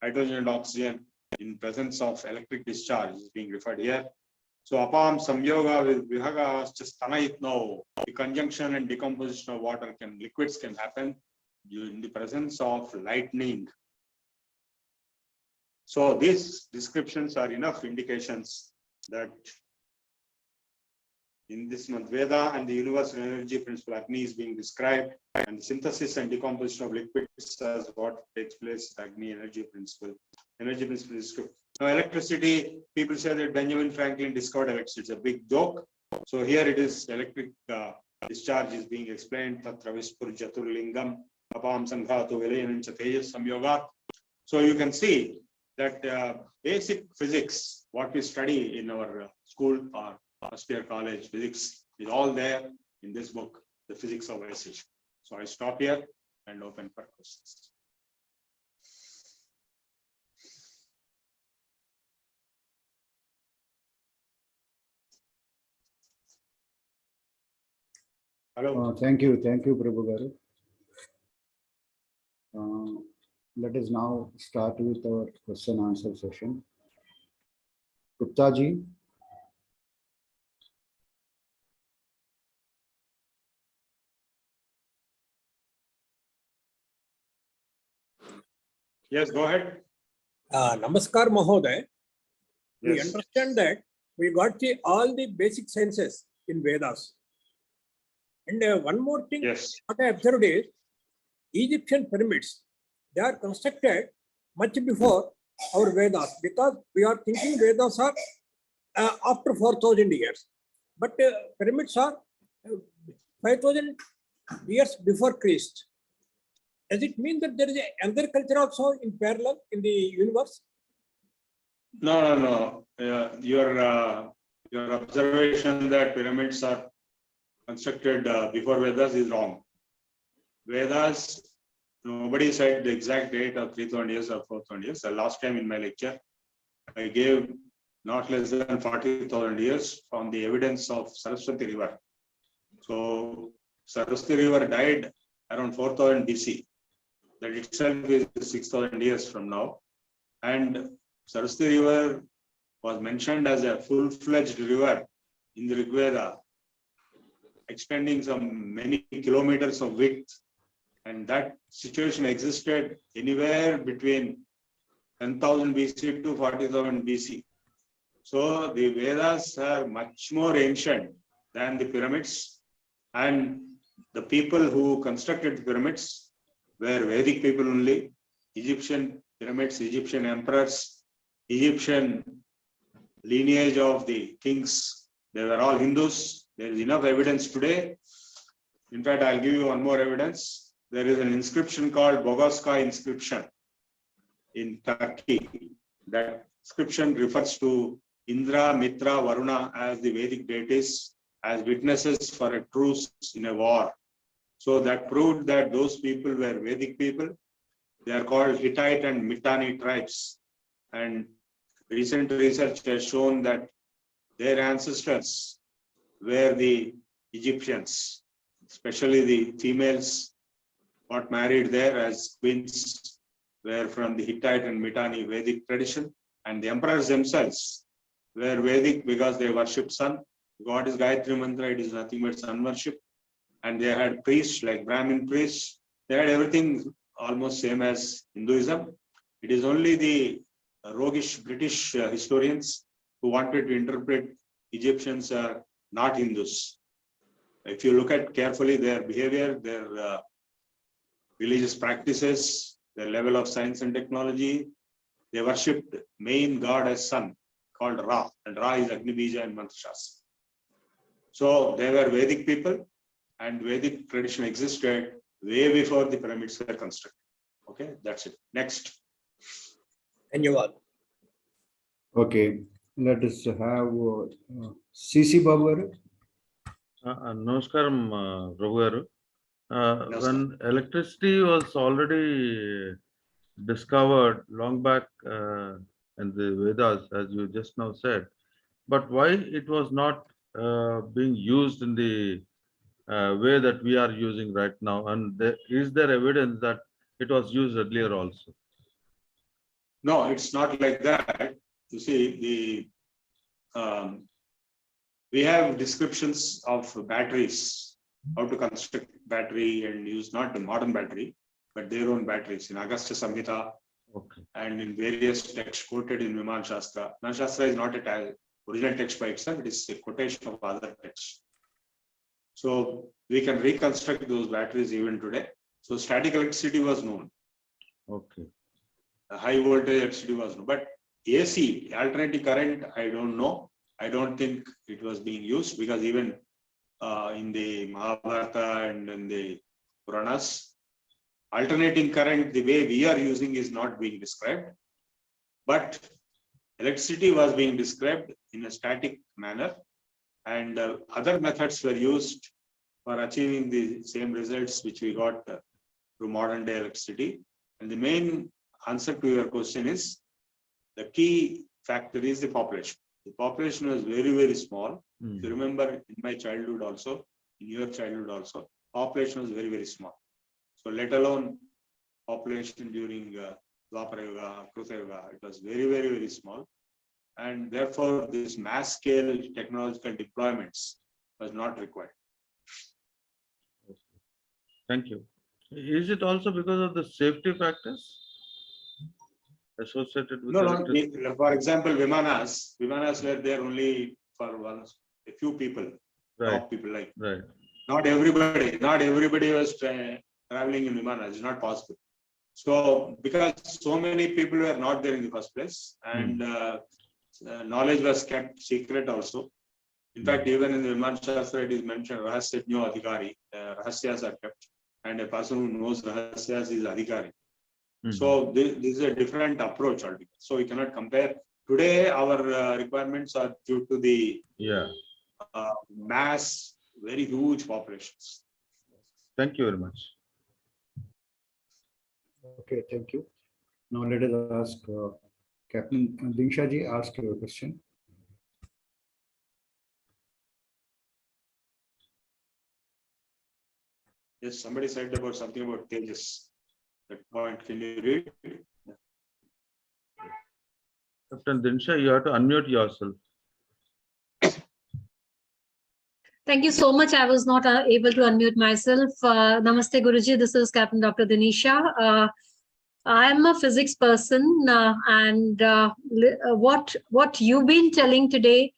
S4: hydrogen and oxygen in presence of electric discharge is being referred here. So Apam Samyoga with Vihaga just Tanayitno, the conjunction and decomposition of water liquids can happen in the presence of lightning. So these descriptions are enough indications that in this month Veda and the universal energy principle Agni is being described, and synthesis and decomposition of liquids as what takes place, Agni energy principle. Energy principle is true. Now electricity, people say that Benjamin Franklin discovered electricity. It's a big joke. So here it is, electric discharge is being explained. Tatra Vispur Jaturlingam, Apam Sanghato Vilayanam Tejas Samyogat. So you can see that basic physics, what we study in our school or first year college physics, is all there in this book, The Physics of VSS. So I stop here and open for questions. Hello.
S1: Thank you, Prabhu Garu. Let us now start with our question answer session. Gupta ji.
S4: Yes, go ahead.
S5: Namaskar Mahoday. We
S4: Yes.
S5: understand that we got all the basic sciences in Vedas. And one more thing,
S4: Yes.
S5: what I observed is Egyptian pyramids, they are constructed much before our Vedas, because we are thinking Vedas are after 4,000 years. But pyramids are 5,000 years before Christ. Does it mean that there is another culture also in parallel in the universe?
S4: No. Your observation that pyramids are constructed before Vedas is wrong. Vedas, nobody said the exact date of 3,000 years or 4,000 years. The last time in my lecture, I gave not less than 40,000 years from the evidence of Saraswati River. So Saraswati River died around 4,000 BC. That itself is 6,000 years from now. And Saraswati River was mentioned as a full-fledged river in the Rig Veda, extending some many kilometers of width. And that situation existed anywhere between 10,000 BC to 40,000 BC. So the Vedas are much more ancient than the pyramids. And the people who constructed the pyramids were Vedic people only. Egyptian pyramids, Egyptian emperors, Egyptian lineage of the kings, they were all Hindus. There is enough evidence today. In fact, I'll give you one more evidence. There is an inscription called Bogoska inscription in Turkey. That inscription refers to Indra, Mitra, Varuna as the Vedic deities, as witnesses for a truce in a war. So that proved that those people were Vedic people. They are called Hittite and Mitanni tribes. And recent research has shown that their ancestors were the Egyptians. especially the females got married there as queens, were from the Hittite and Mitanni Vedic tradition, and the emperors themselves were Vedic because they worshipped sun. God is Gayatri Mantra, it is nothing but sun worship. And they had priests like Brahmin priests. They had everything almost same as Hinduism. It is only the roguish British historians who wanted to interpret Egyptians are not Hindus. If you look at carefully their behavior, their religious practices, their level of science and technology, they worshipped main god as sun called Ra, and Ra is Agni Bija and Mantrashastra. So they were Vedic people, and Vedic tradition existed way before the pyramids were constructed. Okay, that's it. Next.
S5: Dhanyavad.
S1: Okay, let us have CC Babu.
S2: Namaskaram, Prabhu garu. When electricity was already discovered long back in the Vedas, as you just now said, but why it was not being used in the way that we are using right now? And is there evidence that it was used earlier also?
S4: No, it's not like that. You see, we have descriptions of batteries, how to construct battery and use not the modern battery, but their own batteries in Agastya Samhita.
S2: Okay.
S4: And in various texts quoted in Viman Shastra. Viman Shastra is not a original text by itself, it is a quotation of other texts. So we can reconstruct those batteries even today. So static electricity was known.
S2: Okay.
S4: High voltage electricity was known. But AC, alternating current, I don't know. I don't think it was being used because even in the Mahabharata and in the Puranas, alternating current, the way we are using is not being described, but electricity was being described in a static manner, and other methods were used for achieving the same results which we got through modern day electricity. And the main answer to your question is, the key factor is the population. The population was very, very small. If you remember in my childhood also, in your childhood also, population was very, very small. So let alone population during Dwapara Yuga, Kruta Yuga, it was very, very, very small. And therefore, this mass scale technological deployments was not required.
S2: Thank you. Is it also because of the safety factors associated with electricity?
S4: No. For example, Vimanas were there only for a few people, top people like.
S2: Right.
S4: Not everybody was traveling in Vimanas. It's not possible. So because so many people were not there in the first place, and knowledge was kept secret also. In fact, even in the Viman Shastra, it is mentioned Rahasya Adhikari, Rahasyas are kept, and a person who knows Rahasyas is Adhikari. So this is a different approach altogether. So we cannot compare. Today, our requirements are due to the mass, very huge populations.
S2: Thank you very much.
S1: Okay, thank you. Now let us ask Captain Dinsha ji, ask your question.
S4: Yes, somebody said about something about Tejas. That point, can you read?
S2: Captain Dinsha, you have to unmute yourself.
S6: Thank you so much. I was not able to unmute myself. Namaste, Guruji. This is Captain Dr. Dinisha. I am a physics person, and what you've been telling today,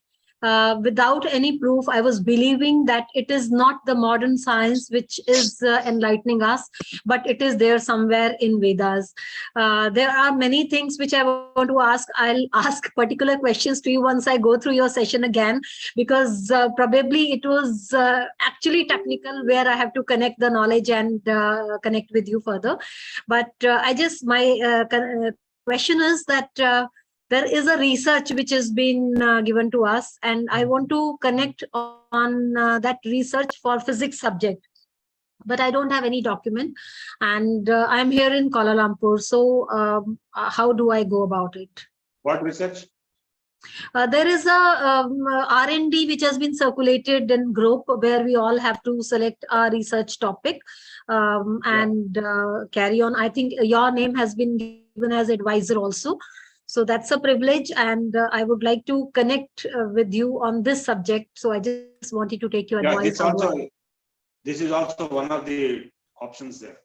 S6: without any proof, I was believing that it is not the modern science which is enlightening us, but it is there somewhere in Vedas. There are many things which I want to ask. I'll ask particular questions to you once I go through your session again, because probably it was actually technical, where I have to connect the knowledge and connect with you further. But my question is that there is a research which has been given to us, and I want to connect on that research for physics subject, but I don't have any document, and I'm here in Kuala Lumpur. So how do I go about it?
S4: What research?
S6: There is a R&D which has been circulated in group where we all have to select a research topic and carry on. I think your name has been given as advisor also. So that's a privilege, and I would like to connect with you on this subject. So I just wanted to take your
S4: Yeah,
S6: advice.
S4: this is also one of the options there.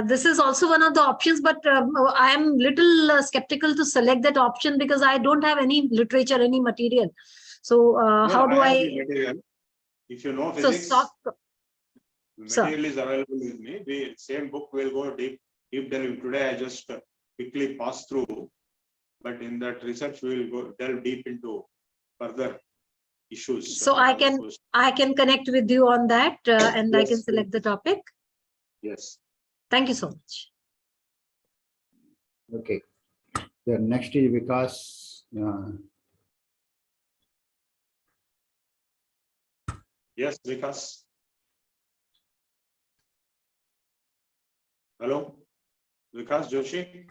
S6: This is also one of the options, but I am little skeptical to select that option because I don't have any literature, any material. So how do
S4: have the material. If you know physics, material is available with me. The same book will go deep delve. Today I just quickly pass through, but in that research we will go delve deep into further issues.
S6: So I can connect with you on that, and I can select the topic.
S4: Yes.
S6: Thank you so much.
S1: Okay. The next is Vikas.
S4: Yes, Vikas. Hello, Vikas Joshi.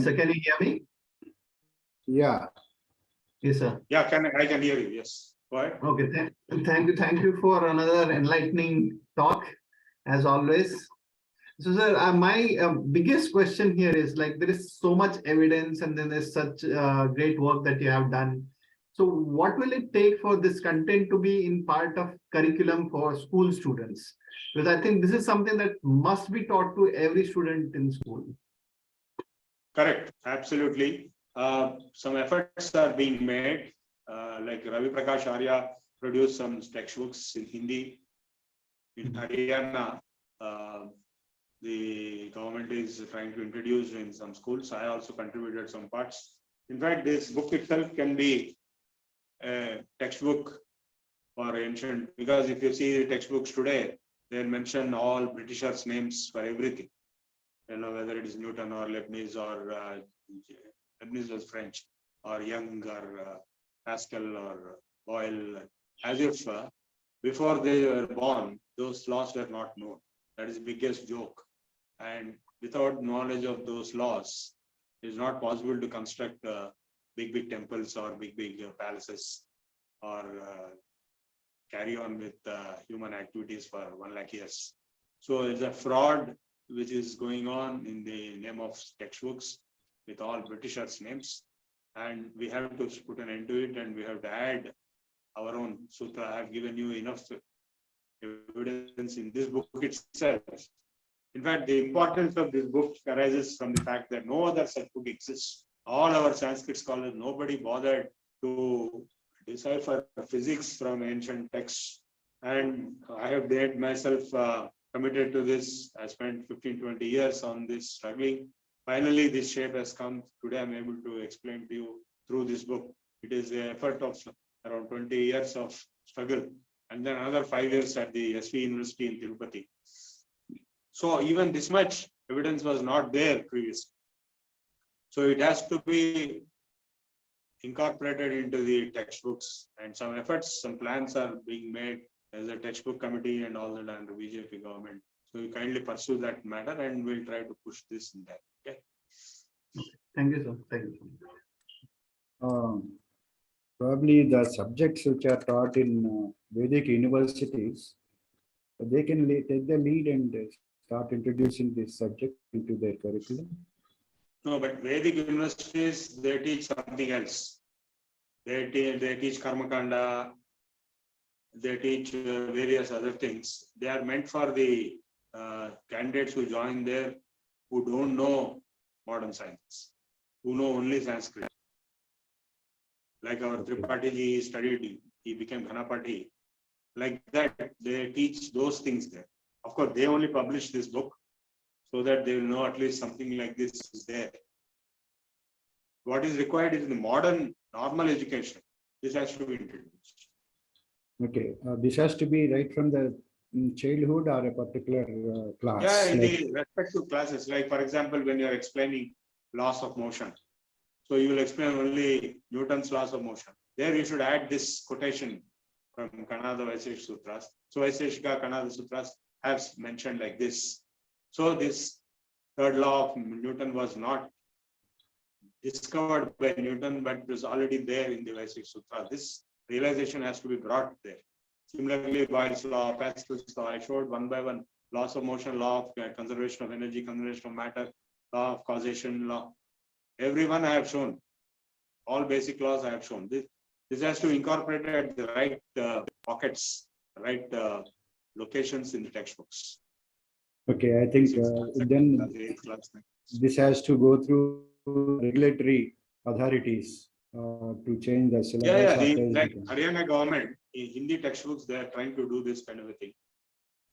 S7: Sir, can you hear me?
S1: Yeah.
S7: Yes, sir.
S4: Yeah, I can hear you. Yes. Go ahead.
S7: Okay. Thank you for another enlightening talk, as always. So, sir, my biggest question here is, like, there is so much evidence, and then there's such great work that you have done. So, what will it take for this content to be in part of curriculum for school students? Because I think this is something that must be taught to every student in school.
S4: Correct. Absolutely. Some efforts are being made. Like Ravi Prakash Arya produced some textbooks in Hindi. In Haryana, the government is trying to introduce in some schools. I also contributed some parts. In fact, this book itself can be a textbook for ancient, because if you see the textbooks today, they mention all Britishers' names for everything. You know, whether it is Newton or Leibniz, or Leibniz was French, or Young, or Pascal, or Boyle, as if before they were born, those laws were not known. That is the biggest joke. And without knowledge of those laws, it is not possible to construct big temples or big palaces, or carry on with human activities for 1 lakh years. So it's a fraud which is going on in the name of textbooks with all Britishers' names. And we have to put an end to it, and we have to add our own sutra. I have given you enough evidence in this book itself. In fact, the importance of this book arises from the fact that no other such book exists. All our Sanskrit scholars, nobody bothered to decipher physics from ancient texts. And I have made myself committed to this. I spent 15-20 years on this, struggling. Finally, this shape has come. Today, I'm able to explain to you through this book. It is the effort of around 20 years of struggle, and then another 5 years at the SV University in Tirupati. So even this much evidence was not there previously. So it has to be incorporated into the textbooks, and some efforts, some plans are being made. There's a textbook committee and all that under BJP government. So you kindly pursue that matter, and we'll try to push this in there. Okay.
S7: Thank you, sir. Thank you.
S1: Probably the subjects which are taught in Vedic universities, they can take the lead and start introducing this subject into their curriculum.
S4: No, but Vedic universities, they teach something else. They teach Karma Kanda, they teach various other things. They are meant for the candidates who join there, who don't know modern science, who know only Sanskrit. Like our Tripathi ji studied, he became Ghanapati. Like that, they teach those things there. Of course, they only publish this book so that they will know at least something like this is there. What is required is the modern normal education. This has to be introduced.
S1: Okay, this has to be right from the childhood or a particular class.
S4: Yeah, in the respective classes. Like for example, when you are explaining laws of motion, so you will explain only Newton's laws of motion. There you should add this quotation from Kanada Vaisesh Sutras. So Vaiseshika Kanada Sutras have mentioned like this. So this third law of Newton was not discovered by Newton, but it was already there in the VSS Sutra. This realization has to be brought there. Similarly, Boyle's law, Pascal's law, I showed one by one laws of motion, law of conservation of energy, conservation of matter, law of causation, law. Everyone I have shown. All basic laws I have shown. This has to incorporate at the right pockets, right locations in the textbooks.
S1: Okay, I think then this has to go through regulatory authorities to change the syllabus.
S4: Like Haryana government, in Hindi textbooks, they are trying to do this kind of a thing.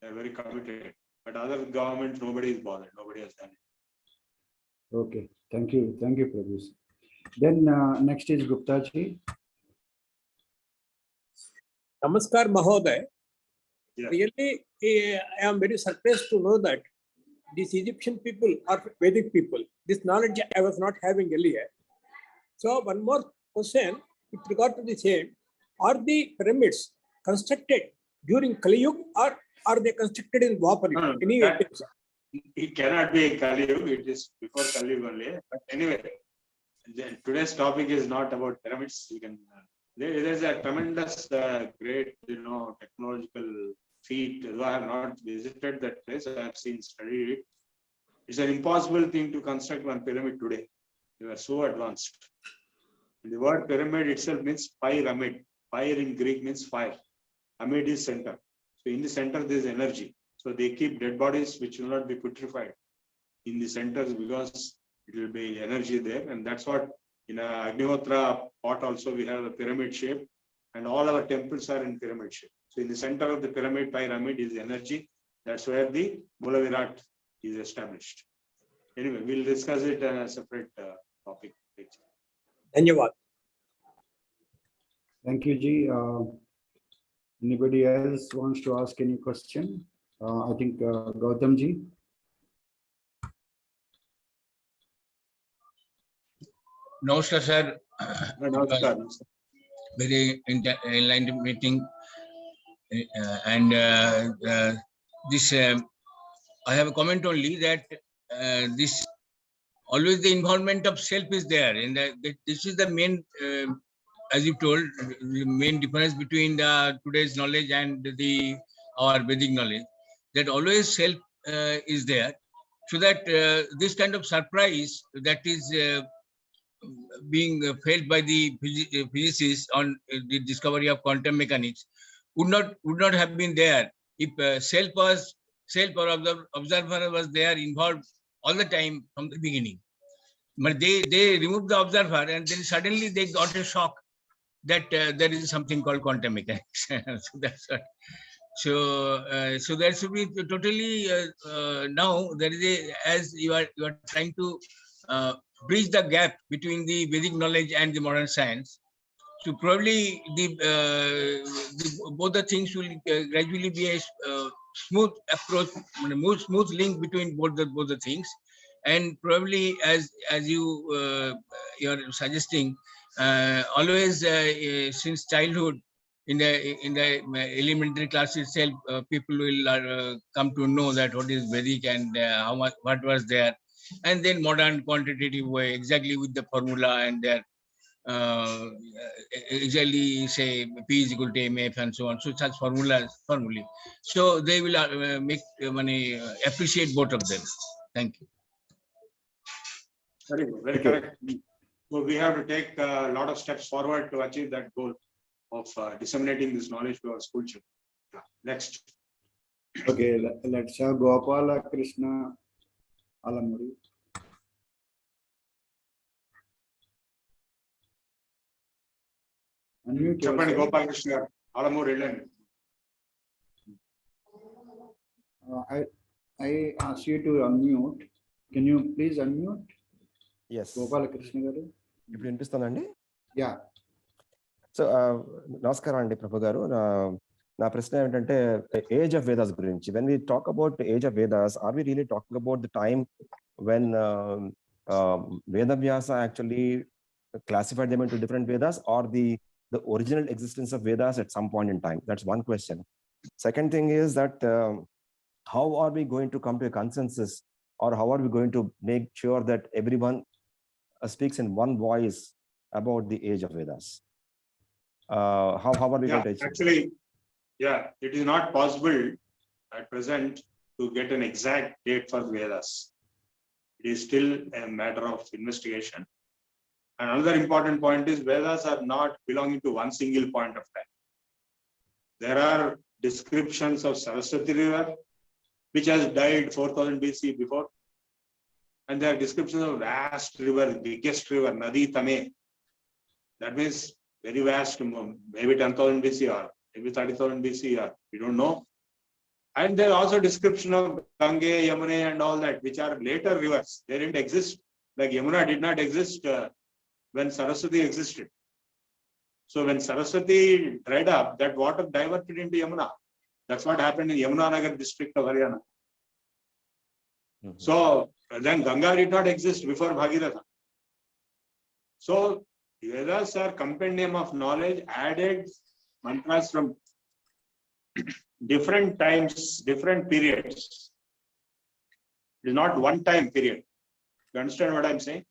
S4: They are very committed. But other governments, nobody is bothered. Nobody has done it.
S1: Okay, thank you, Prabhu. Then next is Gupta ji.
S5: Namaskar, Mahoday.
S4: Yeah.
S5: Really, I am very surprised to know that these Egyptian people are Vedic people. This knowledge I was not having earlier. So one more question with regard to the same. Are the pyramids constructed during Kali Yuga or are they constructed in Dwapar Yuga?
S4: It cannot be Kali Yuga. It is before Kali Yuga only. But anyway, today's topic is not about pyramids. You can there is a tremendous, great, technological feat. Though I have not visited that place, I have studied it. It's an impossible thing to construct one pyramid today. They are so advanced. And the word pyramid itself means pyramid. Pyre in Greek means fire. Amid is center. So in the center there is energy. So they keep dead bodies which will not be putrefied in the centers because it will be energy there. And that's what in a Agnihotra pot also we have a pyramid shape, and all our temples are in pyramid shape. So in the center of the pyramid is energy. That's where the Mula Virat is established. Anyway, we'll discuss it as a separate topic.
S5: Dhanyavad.
S1: Thank you, Ji. Anybody else wants to ask any question? I think Gautam Ji.
S8: Namaskar, sir.
S4: Namaskar.
S8: Very enlightened meeting. And this, I have a comment only that this always the involvement of self is there. And this is the main, as you told, the main difference between the today's knowledge and our Vedic knowledge. That always self is there. So that this kind of surprise that is being felt by the physicists on the discovery of quantum mechanics would not have been there if self or observer was there involved all the time from the beginning. But they removed the observer and then suddenly they got a shock that there is something called quantum mechanics. So that's what. So there should be totally now there is as you are trying to bridge the gap between the Vedic knowledge and the modern science. So probably both the things will gradually be a smooth approach, smooth link between both the things, and probably as you are suggesting, always since childhood in the elementary class itself, people will come to know that what is Vedic and what was there. And then modern quantitative way, exactly with the formula and their exactly say P is equal to MF and so on. So such formulae. So they will appreciate both of them. Thank you.
S4: Very correct. So we have to take a lot of steps forward to achieve that goal of disseminating this knowledge to our school children. Next.
S1: Okay, let's have Gopala Krishna Alamuri. Unmute
S4: Chappani
S1: yourself.
S4: Gopal Krishna Alamuri.
S1: I ask you to unmute. Can you please unmute?
S9: Yes.
S1: Gopala Krishna garu.
S9: ఇప్పుడు వినిపిస్తుందండి?
S1: Yeah.
S9: So నమస్కారం అండి ప్రభు గారు. నా ప్రశ్న ఏంటంటే age of Vedas గురించి. When we talk about age of Vedas, are we really talking about the time when Vedavyasa actually classified them into different Vedas, or the original existence of Vedas at some point in time? That's one question. Second thing is that how are we going to come to a consensus, or how are we going to make sure that everyone speaks in one voice about the age of Vedas. How are we going to achieve?
S4: Actually, yeah, it is not possible at present to get an exact date for Vedas. It is still a matter of investigation. And another important point is Vedas are not belonging to one single point of time. There are descriptions of Saraswati River, which has died 4000 BC before. And there are descriptions of vast river, biggest river, Nadi Tame. That means very vast, maybe 10,000 BC or maybe 30,000 BC or we don't know. And there are also description of Gange, Yamuna and all that, which are later rivers. They didn't exist. Like Yamuna did not exist when Saraswati existed. So when Saraswati dried up, that water diverted into Yamuna. That's what happened in Yamunanagar district of Haryana. So then Ganga did not exist before Bhagiratha. So Vedas are compendium of knowledge, added mantras from different times, different periods. It is not one time period. You understand what I'm saying?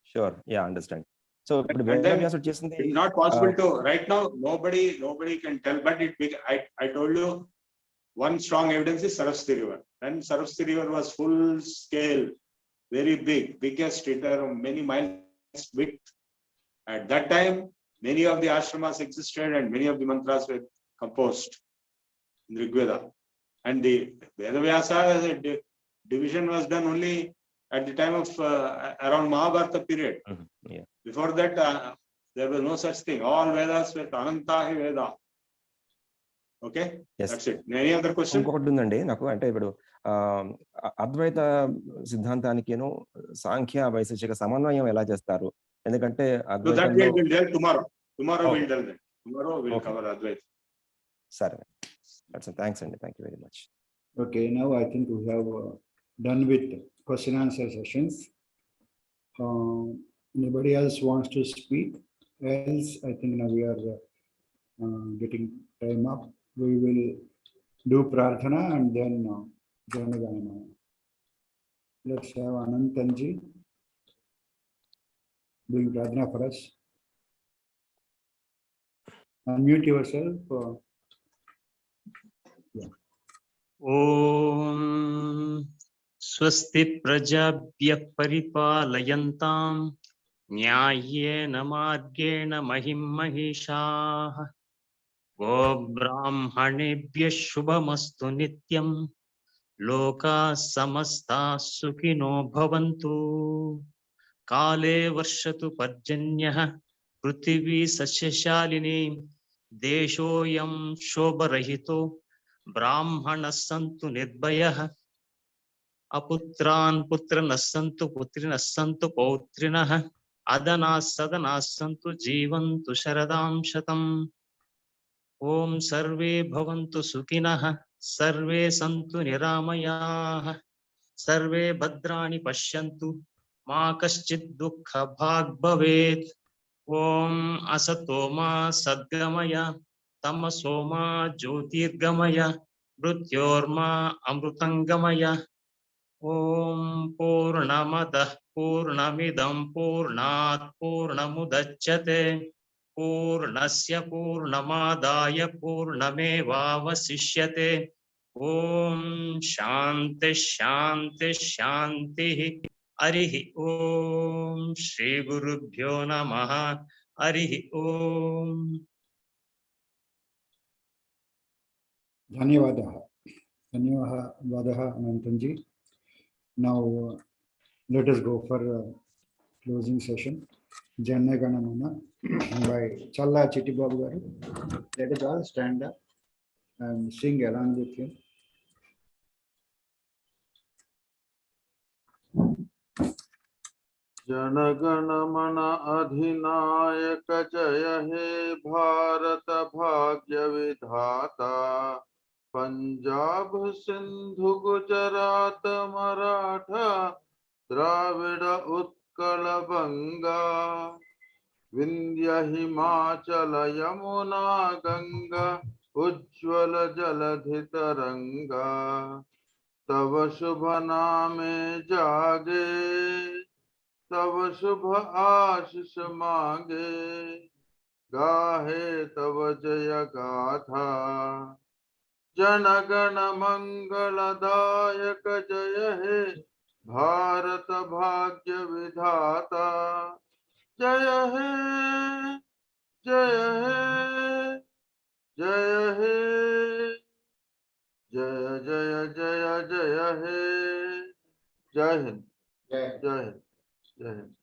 S9: Sure. Yeah, understand. So
S4: And then it's not possible to right now. Nobody can tell. But I told you one strong evidence is Saraswati River. And Saraswati River was full scale, very big, biggest. It had many miles width. At that time, many of the ashramas existed and many of the mantras were composed in Rigveda. And the Vedavyasa division was done only at the time of around Mahabharata period.
S9: Yeah.
S4: Before that, there was no such thing. All Vedas were Anantahi Veda. Okay?
S9: Yes.
S4: That's it. Any other question?
S9: ఇంకొకటి ఉందండి నాకు అంటే ఇప్పుడు అద్వైత సిద్ధాంతానికిను సాంఖ్య వైశేషిక సమన్వయం ఎలా చేస్తారు? ఎందుకంటే
S4: So that we will tell tomorrow. Tomorrow we'll tell them. Tomorrow we'll cover Advaita.
S9: సరే. Thanks అండి. Thank you very much.
S1: Okay, now I think we have done with question answer sessions. Anybody else wants to speak? Else, I think now we are getting time up. We will do Prarthana and then Janaganamana. Let's have Anantanji doing Prarthana for us. Unmute yourself.
S3: ॐ स्वस्ति प्रजाभ्यः परिपालयन्तां न्याय्येन मार्गेण महिं महिषाः गोब्राह्मणेभ्यः शुभमस्तु नित्यं लोकाः समस्ताः सुखिनो भवन्तु काले वर्षतु पर्जन्यः पृथिवी सस्यशालिनी देशोऽयं शोभरहितो ब्राह्मणः सन्तु निर्भयः अपुत्रान् पुत्रनः सन्तु पुत्रिणः सन्तु पौत्रिणः अदनाः सदनाः सन्तु जीवन्तु शरदां शतम् ॐ सर्वे भवन्तु सुखिनः सर्वे सन्तु निरामयाः सर्वे भद्राणि पश्यन्तु मा कश्चित् दुःखभाग् भवेत् ॐ असतो मा सद्गमय तमसो मा ज्योतिर्गमय मृत्योर्मा अमृतंगमय ॐ पूर्णमदः पूर्णमिदं पूर्णात् पूर्णमुदच्यते पूर्णस्य पूर्णमादाय पूर्णमेवावशिष्यते ॐ शान्ति शान्ति शान्तिः हरिः ॐ श्री गुरुभ्यो नमः हरिः ॐ
S1: Dhanyavadah Anantanji. Now let us go for closing session. Janaganamana by Challa Chittibabu garu. Let us all stand up and sing along with him.
S2: Jana Gana Mana अधिनायक जय हे भारत भाग्य विधाता पंजाब सिंधु गुजरात मराठा द्राविड़ उत्कल बंगा विंध्य हिमाचल यमुना गंगा उज्ज्वल जलधि तरंगा तव शुभ नामे जागे तब शुभ आशीष मांगे, गाहे तब जय गाथा। जन गण मंगलदायक जय हे, भारत भाग्य विधाता। जय हे, जय हे, जय हे, जय जय जय जय हे। जय हिंद,
S1: जय
S2: जय हिंद, जय हिंद।